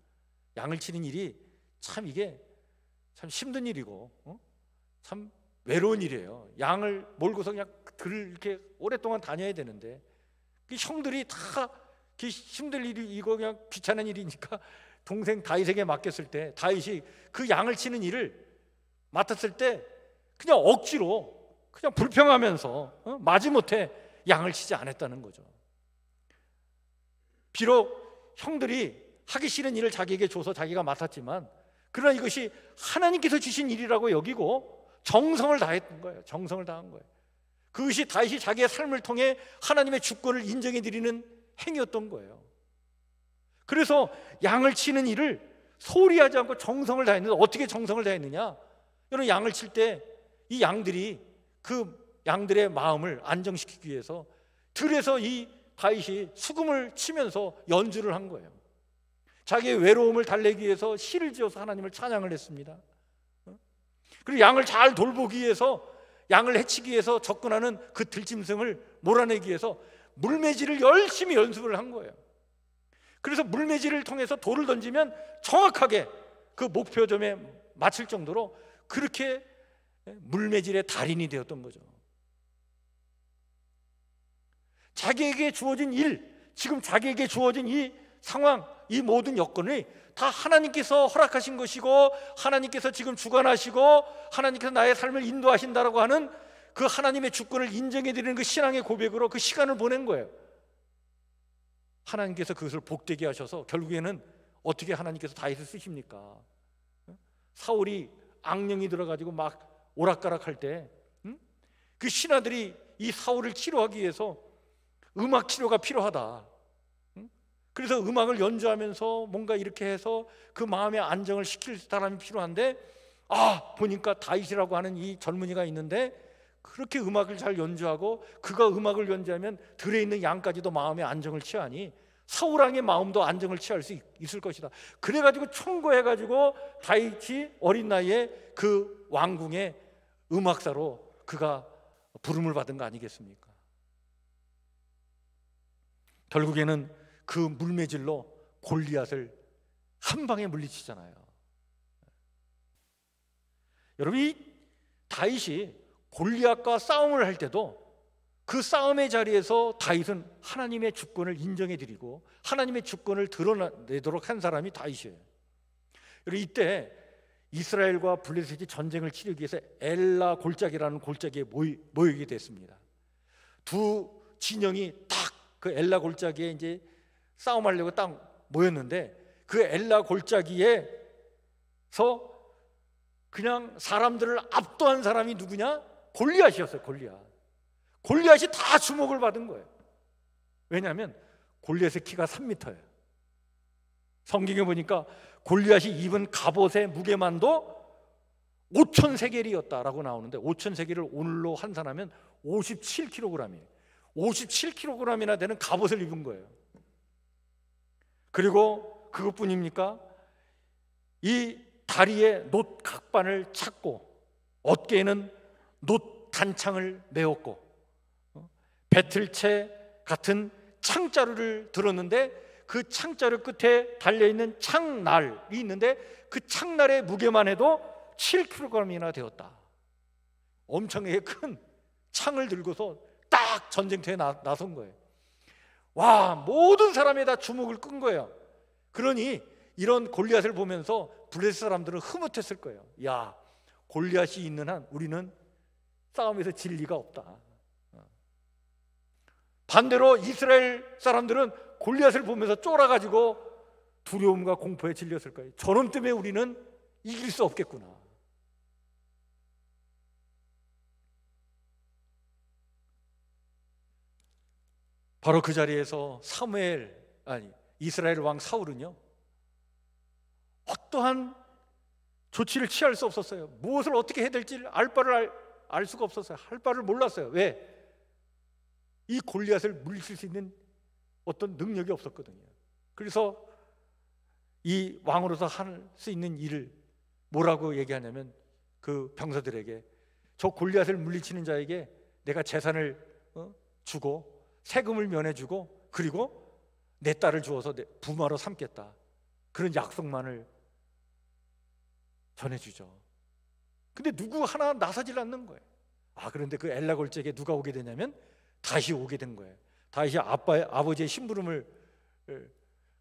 양을 치는 일이 참, 이게 참 힘든 일이고 참 외로운 일이에요. 양을 몰고서 그냥 들을 이렇게 오랫동안 다녀야 되는데, 그 형들이 다 그 힘들 일이, 이거 그냥 귀찮은 일이니까 동생 다윗에게 맡겼을 때, 다윗이 그 양을 치는 일을 맡았을 때 그냥 억지로, 그냥 불평하면서 마지못해 양을 치지 않았다는 거죠. 비록 형들이 하기 싫은 일을 자기에게 줘서 자기가 맡았지만, 그러나 이것이 하나님께서 주신 일이라고 여기고 정성을 다했던 거예요. 정성을 다한 거예요. 그것이 다윗이 자기의 삶을 통해 하나님의 주권을 인정해 드리는 행위였던 거예요. 그래서 양을 치는 일을 소홀히 하지 않고 정성을 다했는데, 어떻게 정성을 다했느냐? 여러분, 양을 칠 때 이 양들이, 그 양들의 마음을 안정시키기 위해서 들에서 이 다윗이 수금을 치면서 연주를 한 거예요. 자기의 외로움을 달래기 위해서 시를 지어서 하나님을 찬양을 했습니다. 그리고 양을 잘 돌보기 위해서, 양을 해치기 위해서 접근하는 그 들짐승을 몰아내기 위해서 물매질을 열심히 연습을 한 거예요. 그래서 물매질을 통해서 돌을 던지면 정확하게 그 목표점에 맞출 정도로 그렇게 물매질의 달인이 되었던 거죠. 자기에게 주어진 일, 지금 자기에게 주어진 이 상황, 이 모든 여건이 다 하나님께서 허락하신 것이고, 하나님께서 지금 주관하시고, 하나님께서 나의 삶을 인도하신다라고 하는 그 하나님의 주권을 인정해 드리는 그 신앙의 고백으로 그 시간을 보낸 거예요. 하나님께서 그것을 복되게 하셔서 결국에는 어떻게 하나님께서 다윗을 쓰십니까? 사울이 악령이 들어가지고 막 오락가락할 때 그 신하들이 이 사울을 치료하기 위해서 음악 치료가 필요하다. 그래서 음악을 연주하면서 뭔가 이렇게 해서 그 마음의 안정을 시킬 사람이 필요한데, 보니까 다윗이라고 하는 이 젊은이가 있는데 그렇게 음악을 잘 연주하고, 그가 음악을 연주하면 들에 있는 양까지도 마음의 안정을 취하니 사울 왕의 마음도 안정을 취할 수 있을 것이다. 그래가지고 총거해가지고 다윗이 어린 나이에 그 왕궁의 음악사로 그가 부름을 받은 거 아니겠습니까? 결국에는 그 물매질로 골리앗을 한 방에 물리치잖아요. 여러분, 이 다윗이 골리앗과 싸움을 할 때도 그 싸움의 자리에서 다윗은 하나님의 주권을 인정해 드리고 하나님의 주권을 드러내도록 한 사람이 다윗이에요. 그리고 이때 이스라엘과 블레셋이 전쟁을 치르기 위해서 엘라 골짜기라는 골짜기에 모이게 됐습니다. 두 진영이 딱 그 엘라 골짜기에 이제 싸움하려고 딱 모였는데, 그 엘라 골짜기에서 그냥 사람들을 압도한 사람이 누구냐? 골리앗이었어요. 골리앗이 다 주목을 받은 거예요. 왜냐하면 골리앗의 키가 3m예요. 성경에 보니까 골리앗이 입은 갑옷의 무게만도 5,000세겔이었다라고 나오는데, 5,000세겔을 오늘로 환산하면 57kg이에요. 57kg이나 되는 갑옷을 입은 거예요. 그리고 그것뿐입니까? 이 다리에 놋 각반을 찼고, 어깨에는 놋 단창을 메었고, 배틀채 같은 창자루를 들었는데, 그 창자루 끝에 달려있는 창날이 있는데 그 창날의 무게만 해도 7kg이나 되었다. 엄청나게 큰 창을 들고서 딱 전쟁터에 나선 거예요. 와, 모든 사람이 다 주목을 끈 거예요. 그러니 이런 골리앗을 보면서 블레셋 사람들은 흐뭇했을 거예요. 야, 골리앗이 있는 한 우리는 싸움에서 질 리가 없다. 반대로 이스라엘 사람들은 골리앗을 보면서 쫄아가지고 두려움과 공포에 질렸을 거예요. 저놈 때문에 우리는 이길 수 없겠구나. 바로 그 자리에서 이스라엘 왕 사울은요, 어떠한 조치를 취할 수 없었어요. 무엇을 어떻게 해야 될지 알 바를 알 수가 없었어요. 할 바를 몰랐어요. 왜? 이 골리앗을 물리칠 수 있는 어떤 능력이 없었거든요. 그래서 이 왕으로서 할 수 있는 일을 뭐라고 얘기하냐면, 그 병사들에게 저 골리앗을 물리치는 자에게 내가 재산을 주고 세금을 면해주고 그리고 내 딸을 주어서 내 부마로 삼겠다, 그런 약속만을 전해주죠. 근데 누구 하나 나서질 않는 거예요. 그런데 그 엘라 골짜기에 누가 오게 되냐면 다시 오게 된 거예요. 다시 아버지의 심부름을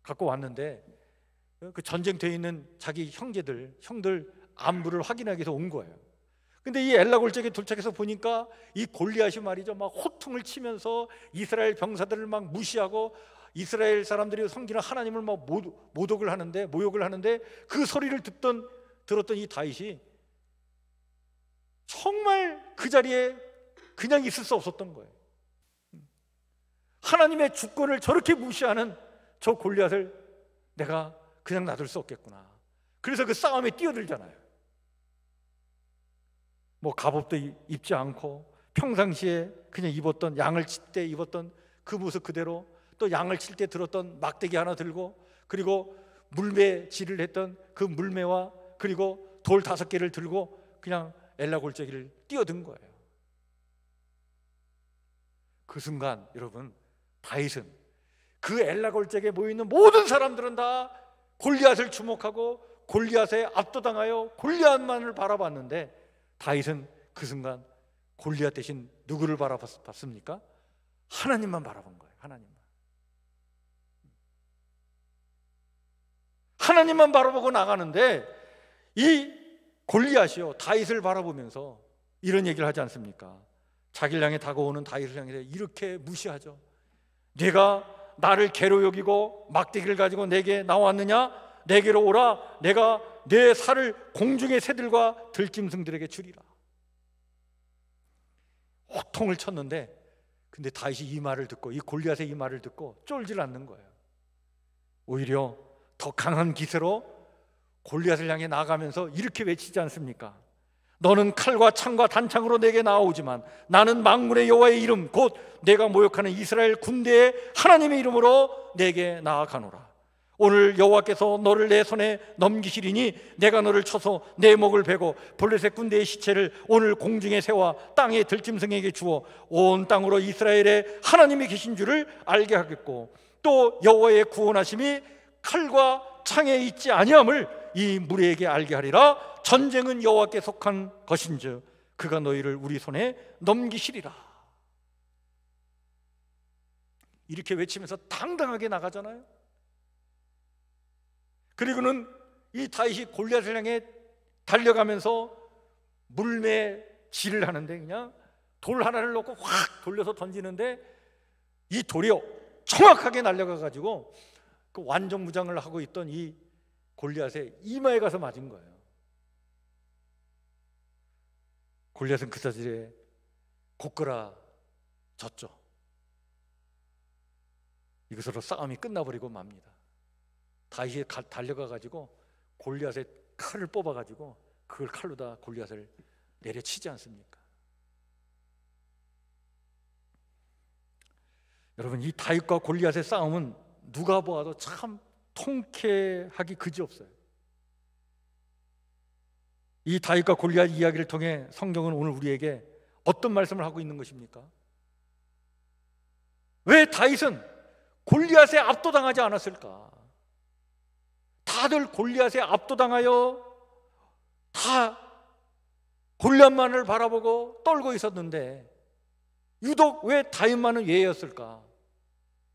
갖고 왔는데 그 전쟁터에 있는 자기 형들 안부를 확인하기 위해서 온 거예요. 근데 이 엘라 골짜기에 도착해서 보니까 이 골리앗이 말이죠, 막 호통을 치면서 이스라엘 병사들을 막 무시하고 이스라엘 사람들이 섬기는 하나님을 막 모욕을 하는데 그 소리를 들었던 이 다윗이 정말 그 자리에 그냥 있을 수 없었던 거예요. 하나님의 주권을 저렇게 무시하는 저 골리앗을 내가 그냥 놔둘 수 없겠구나. 그래서 그 싸움에 뛰어들잖아요. 뭐 갑옷도 입지 않고 평상시에 그냥 입었던, 양을 칠 때 입었던 그 모습 그대로, 또 양을 칠 때 들었던 막대기 하나 들고, 그리고 물매질을 했던 그 물매와 그리고 돌 5개를 들고 그냥 엘라 골짜기를 뛰어든 거예요. 그 순간 여러분, 다윗은 그 엘라 골짜기에 모여있는 모든 사람들은 다 골리앗을 주목하고 골리앗에 압도당하여 골리앗만을 바라봤는데, 다윗은 그 순간 골리앗 대신 누구를 바라봤습니까? 하나님만 바라본 거예요. 하나님만 바라보고 나가는데, 이 골리앗이요, 다윗을 바라보면서 이런 얘기를 하지 않습니까? 자기를 향해 다가오는 다윗을 향해 이렇게 무시하죠. 네가 나를 개로 여기고 막대기를 가지고 내게 나왔느냐? 내게로 오라. 내가 내 살을 공중의 새들과 들짐승들에게 주리라. 호통을 쳤는데, 근데 다윗이 이 말을 듣고, 이 골리앗의 이 말을 듣고 쫄질 않는 거예요. 오히려 더 강한 기세로 골리앗을 향해 나아가면서 이렇게 외치지 않습니까? 너는 칼과 창과 단창으로 내게 나오지만 나는 만군의 여호와의 이름, 곧 내가 모욕하는 이스라엘 군대의 하나님의 이름으로 내게 나아가노라. 오늘 여호와께서 너를 내 손에 넘기시리니 내가 너를 쳐서 내 목을 베고 블레셋 군대의 시체를 오늘 공중의 새와 땅의 들짐승에게 주어 온 땅으로 이스라엘의 하나님이 계신 줄을 알게 하겠고, 또 여호와의 구원하심이 칼과 창에 있지 아니함을 이 무리에게 알게 하리라. 전쟁은 여호와께 속한 것인즉 그가 너희를 우리 손에 넘기시리라. 이렇게 외치면서 당당하게 나가잖아요. 그리고는 이 다윗이 골리앗을 향해 달려가면서 물매질을 하는데, 그냥 돌 하나를 놓고 확 돌려서 던지는데 이 돌이 정확하게 날려가 가지고 그 완전무장을 하고 있던 이 골리앗의 이마에 가서 맞은 거예요. 골리앗은 그 자리에 고꾸라졌죠. 이것으로 싸움이 끝나버리고 맙니다. 다윗이 달려가 가지고 골리앗의 칼을 뽑아 가지고 그걸 칼로 다 골리앗을 내려치지 않습니까? 여러분, 이 다윗과 골리앗의 싸움은 누가 보아도 참 통쾌하기 그지없어요. 이 다윗과 골리앗 이야기를 통해 성경은 오늘 우리에게 어떤 말씀을 하고 있는 것입니까? 왜 다윗은 골리앗에 압도당하지 않았을까? 다들 골리앗에 압도당하여 다 골리앗만을 바라보고 떨고 있었는데 유독 왜 다윗만은 예였을까?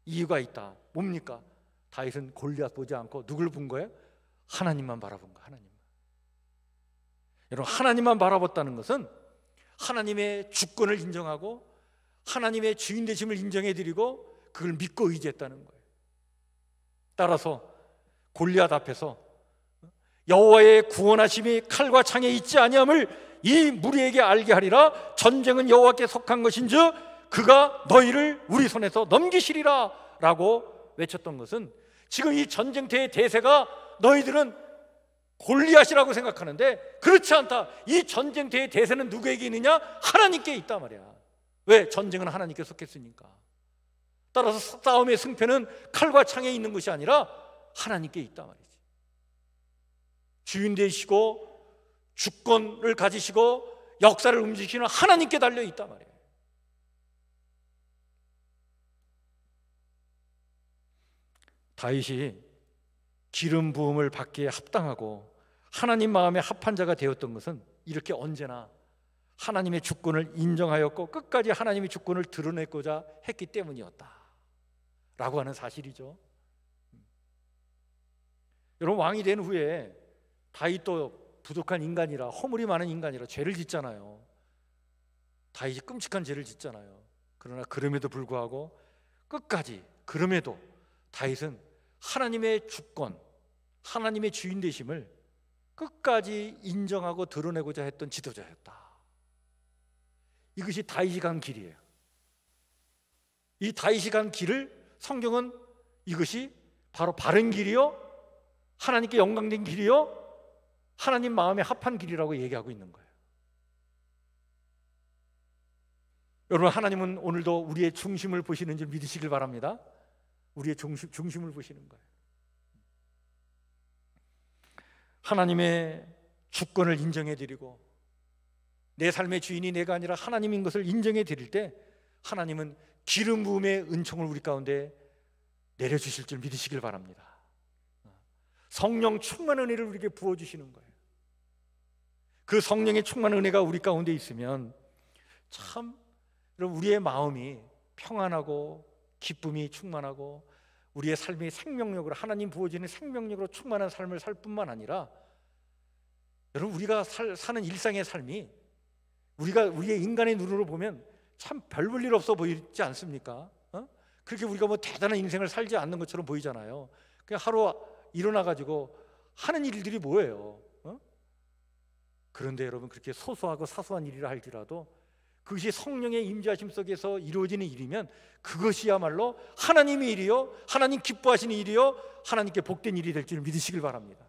이유가 있다. 뭡니까? 다윗은 골리앗 보지 않고 누굴 본 거예요? 하나님만 바라본 거예요. 하나님만. 여러분, 하나님만 바라봤다는 것은 하나님의 주권을 인정하고 하나님의 주인 되심을 인정해드리고 그걸 믿고 의지했다는 거예요. 따라서 골리앗 앞에서 여호와의 구원하심이 칼과 창에 있지 아니함을 이 무리에게 알게 하리라. 전쟁은 여호와께 속한 것인즉 그가 너희를 우리 손에서 넘기시리라 라고 외쳤던 것은, 지금 이 전쟁터의 대세가 너희들은 골리앗이라고 생각하는데 그렇지 않다. 이 전쟁터의 대세는 누구에게 있느냐? 하나님께 있단 말이야. 왜? 전쟁은 하나님께 속했으니까. 따라서 싸움의 승패는 칼과 창에 있는 것이 아니라 하나님께 있단 말이지. 주인 되시고 주권을 가지시고 역사를 움직이시는 하나님께 달려 있단 말이에요. 다윗이 기름 부음을 받기에 합당하고 하나님 마음에 합한 자가 되었던 것은 이렇게 언제나 하나님의 주권을 인정하였고 끝까지 하나님의 주권을 드러내고자 했기 때문이었다 라고 하는 사실이죠. 여러분, 왕이 된 후에 다윗도 부족한 인간이라, 허물이 많은 인간이라 죄를 짓잖아요. 다윗이 끔찍한 죄를 짓잖아요. 그러나 그럼에도 불구하고 끝까지, 그럼에도 다윗은 하나님의 주권, 하나님의 주인 되심을 끝까지 인정하고 드러내고자 했던 지도자였다. 이것이 다윗이 간 길이에요. 이 다윗이 간 길을 성경은 이것이 바로 바른 길이요, 하나님께 영광된 길이요, 하나님 마음에 합한 길이라고 얘기하고 있는 거예요. 여러분, 하나님은 오늘도 우리의 중심을 보시는 줄 믿으시길 바랍니다. 우리의 중심을 보시는 거예요. 하나님의 주권을 인정해 드리고 내 삶의 주인이 내가 아니라 하나님인 것을 인정해 드릴 때 하나님은 기름 부음의 은총을 우리 가운데 내려주실 줄 믿으시길 바랍니다. 성령 충만한 은혜를 우리에게 부어주시는 거예요. 그 성령의 충만한 은혜가 우리 가운데 있으면 참 우리의 마음이 평안하고 기쁨이 충만하고 우리의 삶의 생명력으로, 하나님 부어주는 생명력으로 충만한 삶을 살 뿐만 아니라, 여러분, 우리가 사는 일상의 삶이 우리의 인간의 눈으로 보면 참 별 볼 일 없어 보이지 않습니까? 그렇게 우리가 뭐 대단한 인생을 살지 않는 것처럼 보이잖아요. 그냥 하루 일어나가지고 하는 일들이 뭐예요? 그런데 여러분, 그렇게 소소하고 사소한 일이라 할지라도 그것이 성령의 임재하심 속에서 이루어지는 일이면 그것이야말로 하나님의 일이요, 하나님 기뻐하시는 일이요, 하나님께 복된 일이 될 줄 믿으시길 바랍니다.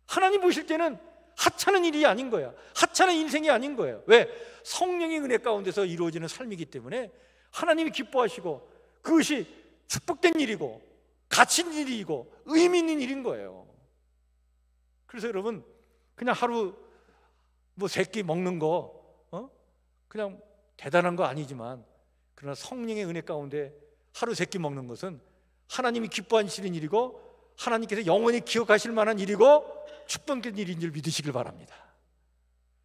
하나님 보실 때는 하찮은 일이 아닌 거야. 하찮은 인생이 아닌 거예요. 왜? 성령의 은혜 가운데서 이루어지는 삶이기 때문에 하나님이 기뻐하시고 그것이 축복된 일이고 가치 있는 일이고 의미 있는 일인 거예요. 그래서 여러분, 그냥 하루 뭐 3끼 먹는 거 그냥 대단한 거 아니지만, 그러나 성령의 은혜 가운데 하루 3끼 먹는 것은 하나님이 기뻐하시는 일이고 하나님께서 영원히 기억하실 만한 일이고 축복된 일인 줄 믿으시길 바랍니다.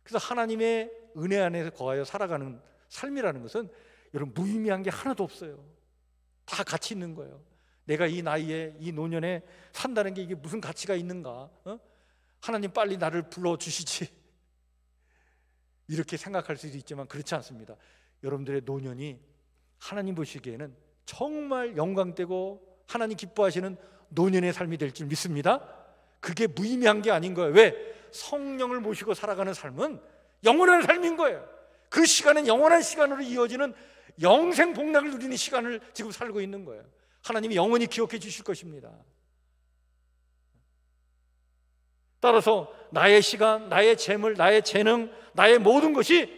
그래서 하나님의 은혜 안에서 거하여 살아가는 삶이라는 것은 여러분, 무의미한 게 하나도 없어요. 다 가치 있는 거예요. 내가 이 나이에, 이 노년에 산다는 게 이게 무슨 가치가 있는가? 하나님 빨리 나를 불러주시지, 이렇게 생각할 수도 있지만 그렇지 않습니다. 여러분들의 노년이 하나님 보시기에는 정말 영광되고 하나님 기뻐하시는 노년의 삶이 될 줄 믿습니다. 그게 무의미한 게 아닌 거예요. 왜? 성령을 모시고 살아가는 삶은 영원한 삶인 거예요. 그 시간은 영원한 시간으로 이어지는 영생 복락을 누리는 시간을 지금 살고 있는 거예요. 하나님이 영원히 기억해 주실 것입니다. 따라서 나의 시간, 나의 재물, 나의 재능, 나의 모든 것이,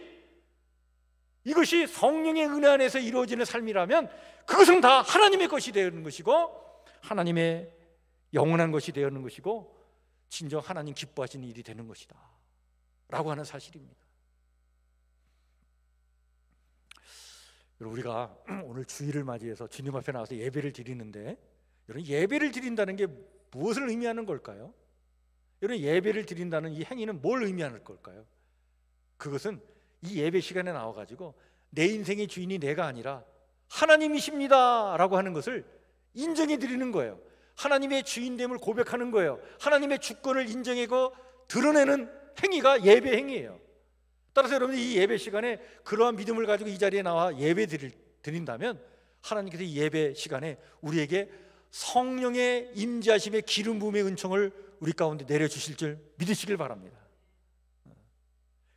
이것이 성령의 은혜 안에서 이루어지는 삶이라면 그것은 다 하나님의 것이 되는 것이고 하나님의 영원한 것이 되는 것이고 진정 하나님 기뻐하시는 일이 되는 것이다 라고 하는 사실입니다. 우리가 오늘 주일을 맞이해서 주님 앞에 나와서 예배를 드리는데, 여러분, 예배를 드린다는 게 무엇을 의미하는 걸까요? 여러분, 예배를 드린다는 이 행위는 뭘 의미하는 걸까요? 그것은 이 예배 시간에 나와가지고 내 인생의 주인이 내가 아니라 하나님이십니다 라고 하는 것을 인정해 드리는 거예요. 하나님의 주인됨을 고백하는 거예요. 하나님의 주권을 인정하고 드러내는 행위가 예배 행위예요. 따라서 여러분이 이 예배 시간에 그러한 믿음을 가지고 이 자리에 나와 예배 드린다면 하나님께서 이 예배 시간에 우리에게 성령의 임재하심의 기름 부음의 은총을 우리 가운데 내려주실 줄 믿으시길 바랍니다.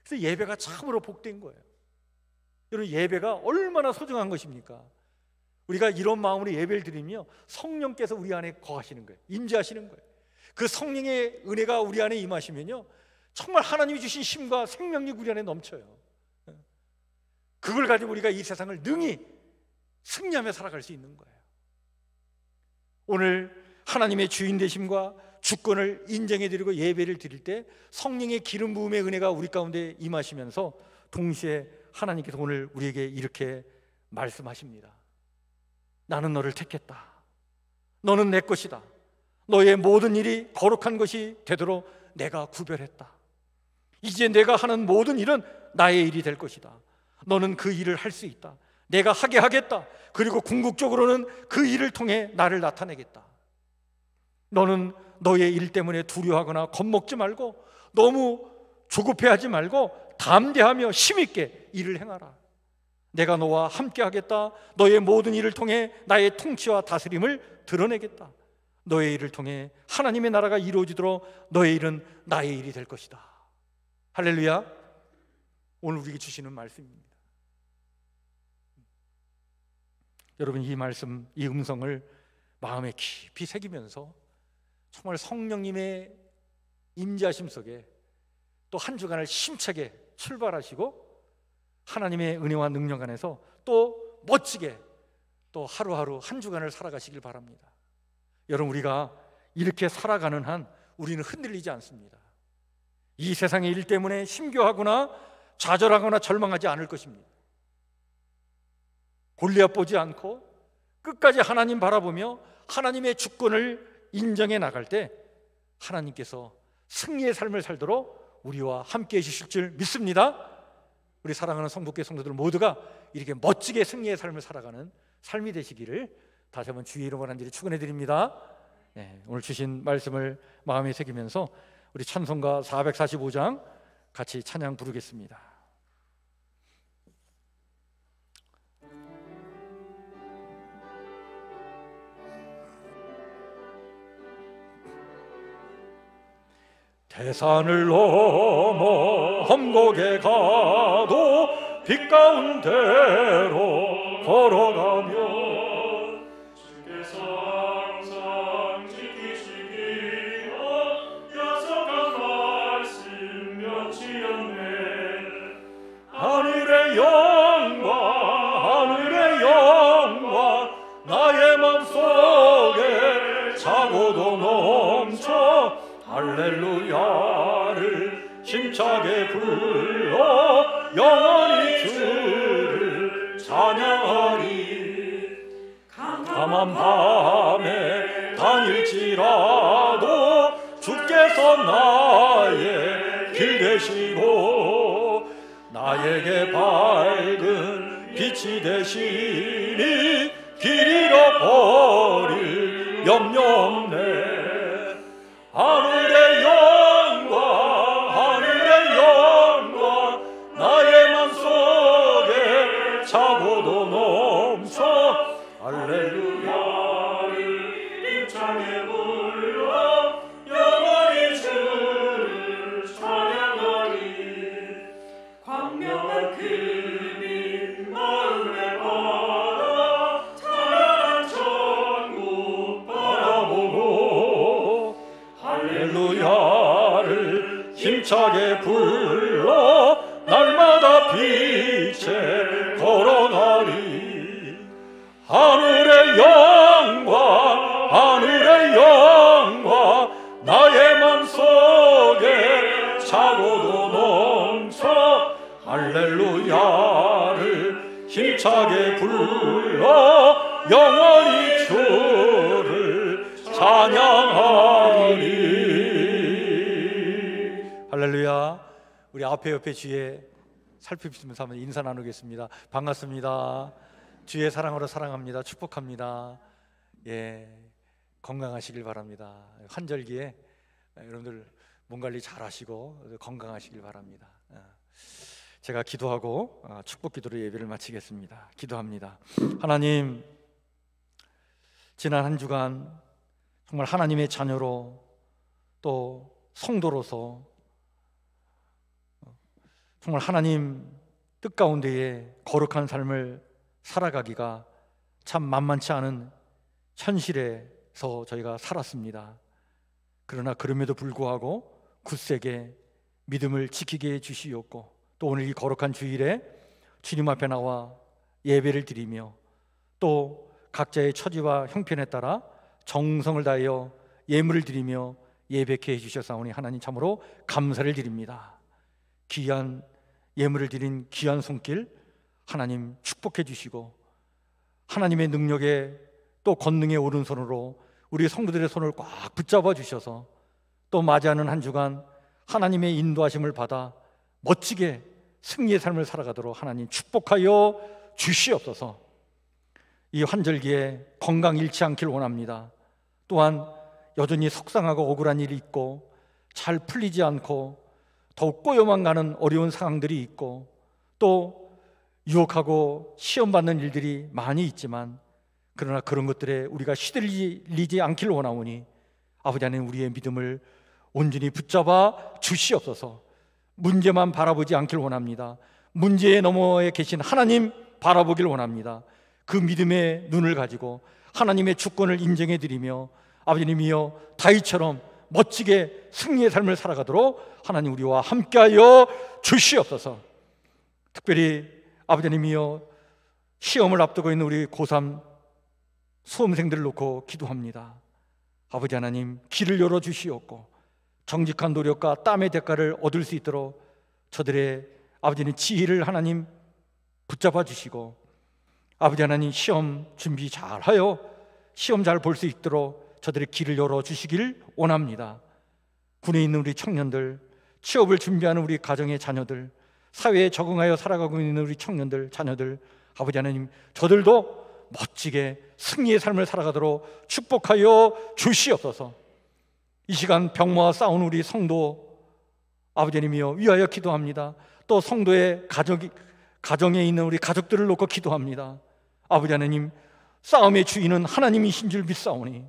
그래서 예배가 참으로 복된 거예요. 여러분, 예배가 얼마나 소중한 것입니까? 우리가 이런 마음으로 예배를 드리며 성령께서 우리 안에 거하시는 거예요. 임재하시는 거예요. 그 성령의 은혜가 우리 안에 임하시면요, 정말 하나님이 주신 힘과 생명력 우리 안에 넘쳐요. 그걸 가지고 우리가 이 세상을 능히 승리하며 살아갈 수 있는 거예요. 오늘 하나님의 주인 되심과 주권을 인정해드리고 예배를 드릴 때 성령의 기름 부음의 은혜가 우리 가운데 임하시면서 동시에 하나님께서 오늘 우리에게 이렇게 말씀하십니다. 나는 너를 택했다. 너는 내 것이다. 너의 모든 일이 거룩한 것이 되도록 내가 구별했다. 이제 내가 하는 모든 일은 나의 일이 될 것이다. 너는 그 일을 할 수 있다. 내가 하게 하겠다. 그리고 궁극적으로는 그 일을 통해 나를 나타내겠다. 너는 너의 일 때문에 두려워하거나 겁먹지 말고, 너무 조급해하지 말고 담대하며 힘있게 일을 행하라. 내가 너와 함께 하겠다. 너의 모든 일을 통해 나의 통치와 다스림을 드러내겠다. 너의 일을 통해 하나님의 나라가 이루어지도록 너의 일은 나의 일이 될 것이다. 할렐루야. 오늘 우리에게 주시는 말씀입니다. 여러분, 이 말씀, 이 음성을 마음에 깊이 새기면서 정말 성령님의 임재하심 속에 또 한 주간을 힘차게 출발하시고 하나님의 은혜와 능력 안에서 또 멋지게 또 하루하루 한 주간을 살아가시길 바랍니다. 여러분, 우리가 이렇게 살아가는 한 우리는 흔들리지 않습니다. 이 세상의 일 때문에 힘겨워하거나 좌절하거나 절망하지 않을 것입니다. 골리앗 보지 않고 끝까지 하나님 바라보며 하나님의 주권을 인정해 나갈 때 하나님께서 승리의 삶을 살도록 우리와 함께 해주실 줄 믿습니다. 우리 사랑하는 성북교회 성도들 모두가 이렇게 멋지게 승리의 삶을 살아가는 삶이 되시기를 다시 한번 주의 이름으로 간절히 축원해 드립니다. 오늘 주신 말씀을 마음에 새기면서 우리 찬송가 445장 같이 찬양 부르겠습니다. 태산을 넘어 험곡에 가도 빛 가운데로 걸어가며 주께서 항상 지키시기로 약속한 말씀 변치 않네. 하늘의 영광 나의 맘속에 차고도 넘쳐 할렐루야를 힘차게 불러 영원히 주를 찬양하리. 캄캄한 밤에 다닐지라도 주께서 나의 길 되시고 나에게 밝은 빛이 되시니 길 잃어버릴 염려 없네. 하늘의 영광 나의 맘속에 차고도 넘쳐 할렐루야를 힘차게 불러 영원히 주를 찬양하리. 광명한 그빛 마음에 받아 찬란한 천국 바라보고 할렐루야를 힘차게 불러 날마다 빛에 걸어가리. 하늘의 영광 나의 맘속에 차고도 넘쳐 할렐루야를 힘차게 불러 영원히 주를 찬양하리. 할렐루야. 우리 앞에 옆에 주의 살피면서 한번 인사 나누겠습니다. 반갑습니다. 주의 사랑으로 사랑합니다. 축복합니다. 건강하시길 바랍니다. 환절기에 여러분들 몸 관리 잘 하시고 건강하시길 바랍니다. 제가 기도하고 축복 기도로 예배를 마치겠습니다. 기도합니다. 하나님, 지난 한 주간 정말 하나님의 자녀로 또 성도로서 정말 하나님 뜻 가운데에 거룩한 삶을 살아가기가 참 만만치 않은 현실에서 저희가 살았습니다. 그러나 그럼에도 불구하고 굳세게 믿음을 지키게 해주시옵고 또 오늘 이 거룩한 주일에 주님 앞에 나와 예배를 드리며 또 각자의 처지와 형편에 따라 정성을 다하여 예물을 드리며 예배케 해주셨사오니 하나님 참으로 감사를 드립니다. 귀한 예물을 드린 귀한 손길 하나님 축복해 주시고 하나님의 능력에 또 권능의 오른손으로 우리 성도들의 손을 꽉 붙잡아 주셔서 또 맞이하는 한 주간 하나님의 인도하심을 받아 멋지게 승리의 삶을 살아가도록 하나님 축복하여 주시옵소서. 이 환절기에 건강 잃지 않길 원합니다. 또한 여전히 속상하고 억울한 일이 있고 잘 풀리지 않고 더욱 꼬여만 가는 어려운 상황들이 있고 또 유혹하고 시험받는 일들이 많이 있지만 그러나 그런 것들에 우리가 시들리지 않길 원하오니 아버지 하나님 우리의 믿음을 온전히 붙잡아 주시옵소서. 문제만 바라보지 않길 원합니다. 문제의 너머에 계신 하나님 바라보길 원합니다. 그 믿음의 눈을 가지고 하나님의 주권을 인정해 드리며 아버지님이여 다윗처럼 멋지게 승리의 삶을 살아가도록 하나님 우리와 함께하여 주시옵소서. 특별히 아버지님이여 시험을 앞두고 있는 우리 고3 수험생들을 놓고 기도합니다. 아버지 하나님 길을 열어주시옵고 정직한 노력과 땀의 대가를 얻을 수 있도록 저들의 아버지는 지혜를 하나님 붙잡아 주시고 아버지 하나님 시험 준비 잘하여 시험 잘 볼 수 있도록 저들의 길을 열어주시길 원합니다. 군에 있는 우리 청년들, 취업을 준비하는 우리 가정의 자녀들, 사회에 적응하여 살아가고 있는 우리 청년들, 자녀들, 아버지 하나님 저들도 멋지게 승리의 삶을 살아가도록 축복하여 주시옵소서. 이 시간 병마와 싸우는 우리 성도 아버지님이여 위하여 기도합니다. 또 성도의 가정에 있는 우리 가족들을 놓고 기도합니다. 아버지 하나님 싸움의 주인은 하나님이신 줄 믿사오니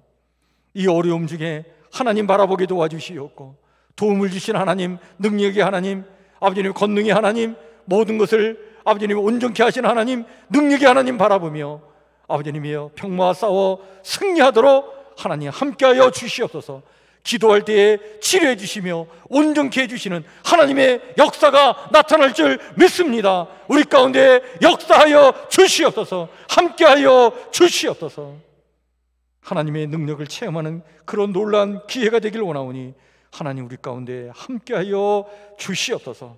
이 어려움 중에 하나님 바라보게 도와주시옵고 도움을 주신 하나님, 능력의 하나님, 아버지님 권능의 하나님, 모든 것을 아버지님 온전케 하신 하나님, 능력의 하나님 바라보며 아버지님이여 평마와 싸워 승리하도록 하나님 함께하여 주시옵소서. 기도할 때에 치료해 주시며 온전케 해주시는 하나님의 역사가 나타날 줄 믿습니다. 우리 가운데 역사하여 주시옵소서. 함께하여 주시옵소서. 하나님의 능력을 체험하는 그런 놀라운 기회가 되길 원하오니 하나님 우리 가운데 함께하여 주시옵소서.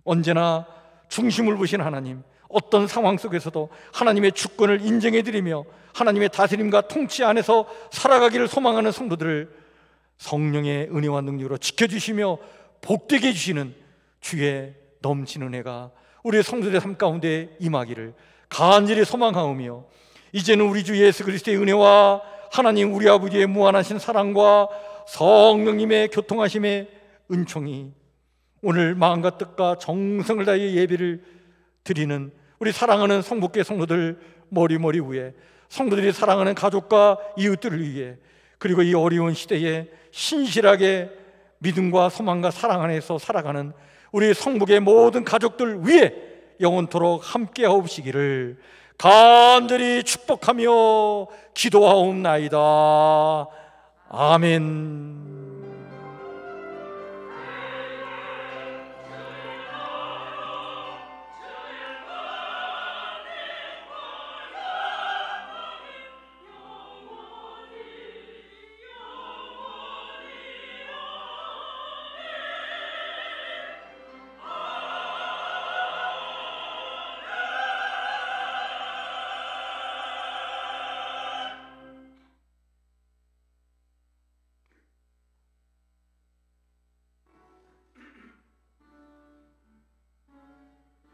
언제나 중심을 보신 하나님, 어떤 상황 속에서도 하나님의 주권을 인정해드리며 하나님의 다스림과 통치 안에서 살아가기를 소망하는 성도들을 성령의 은혜와 능력으로 지켜주시며 복되게 해주시는 주의 넘치는 은혜가 우리 성도들의 삶 가운데 임하기를 간절히 소망하오며 이제는 우리 주 예수 그리스도의 은혜와 하나님 우리 아버지의 무한하신 사랑과 성령님의 교통하심의 은총이 오늘 마음과 뜻과 정성을 다해 예배를 드리는 우리 사랑하는 성북교회 성도들 머리 위에 성도들이 사랑하는 가족과 이웃들을 위해 그리고 이 어려운 시대에 신실하게 믿음과 소망과 사랑 안에서 살아가는 우리 성북의 모든 가족들 위해 영원토록 함께하옵시기를 간절히 축복하며 기도하옵나이다. 아멘.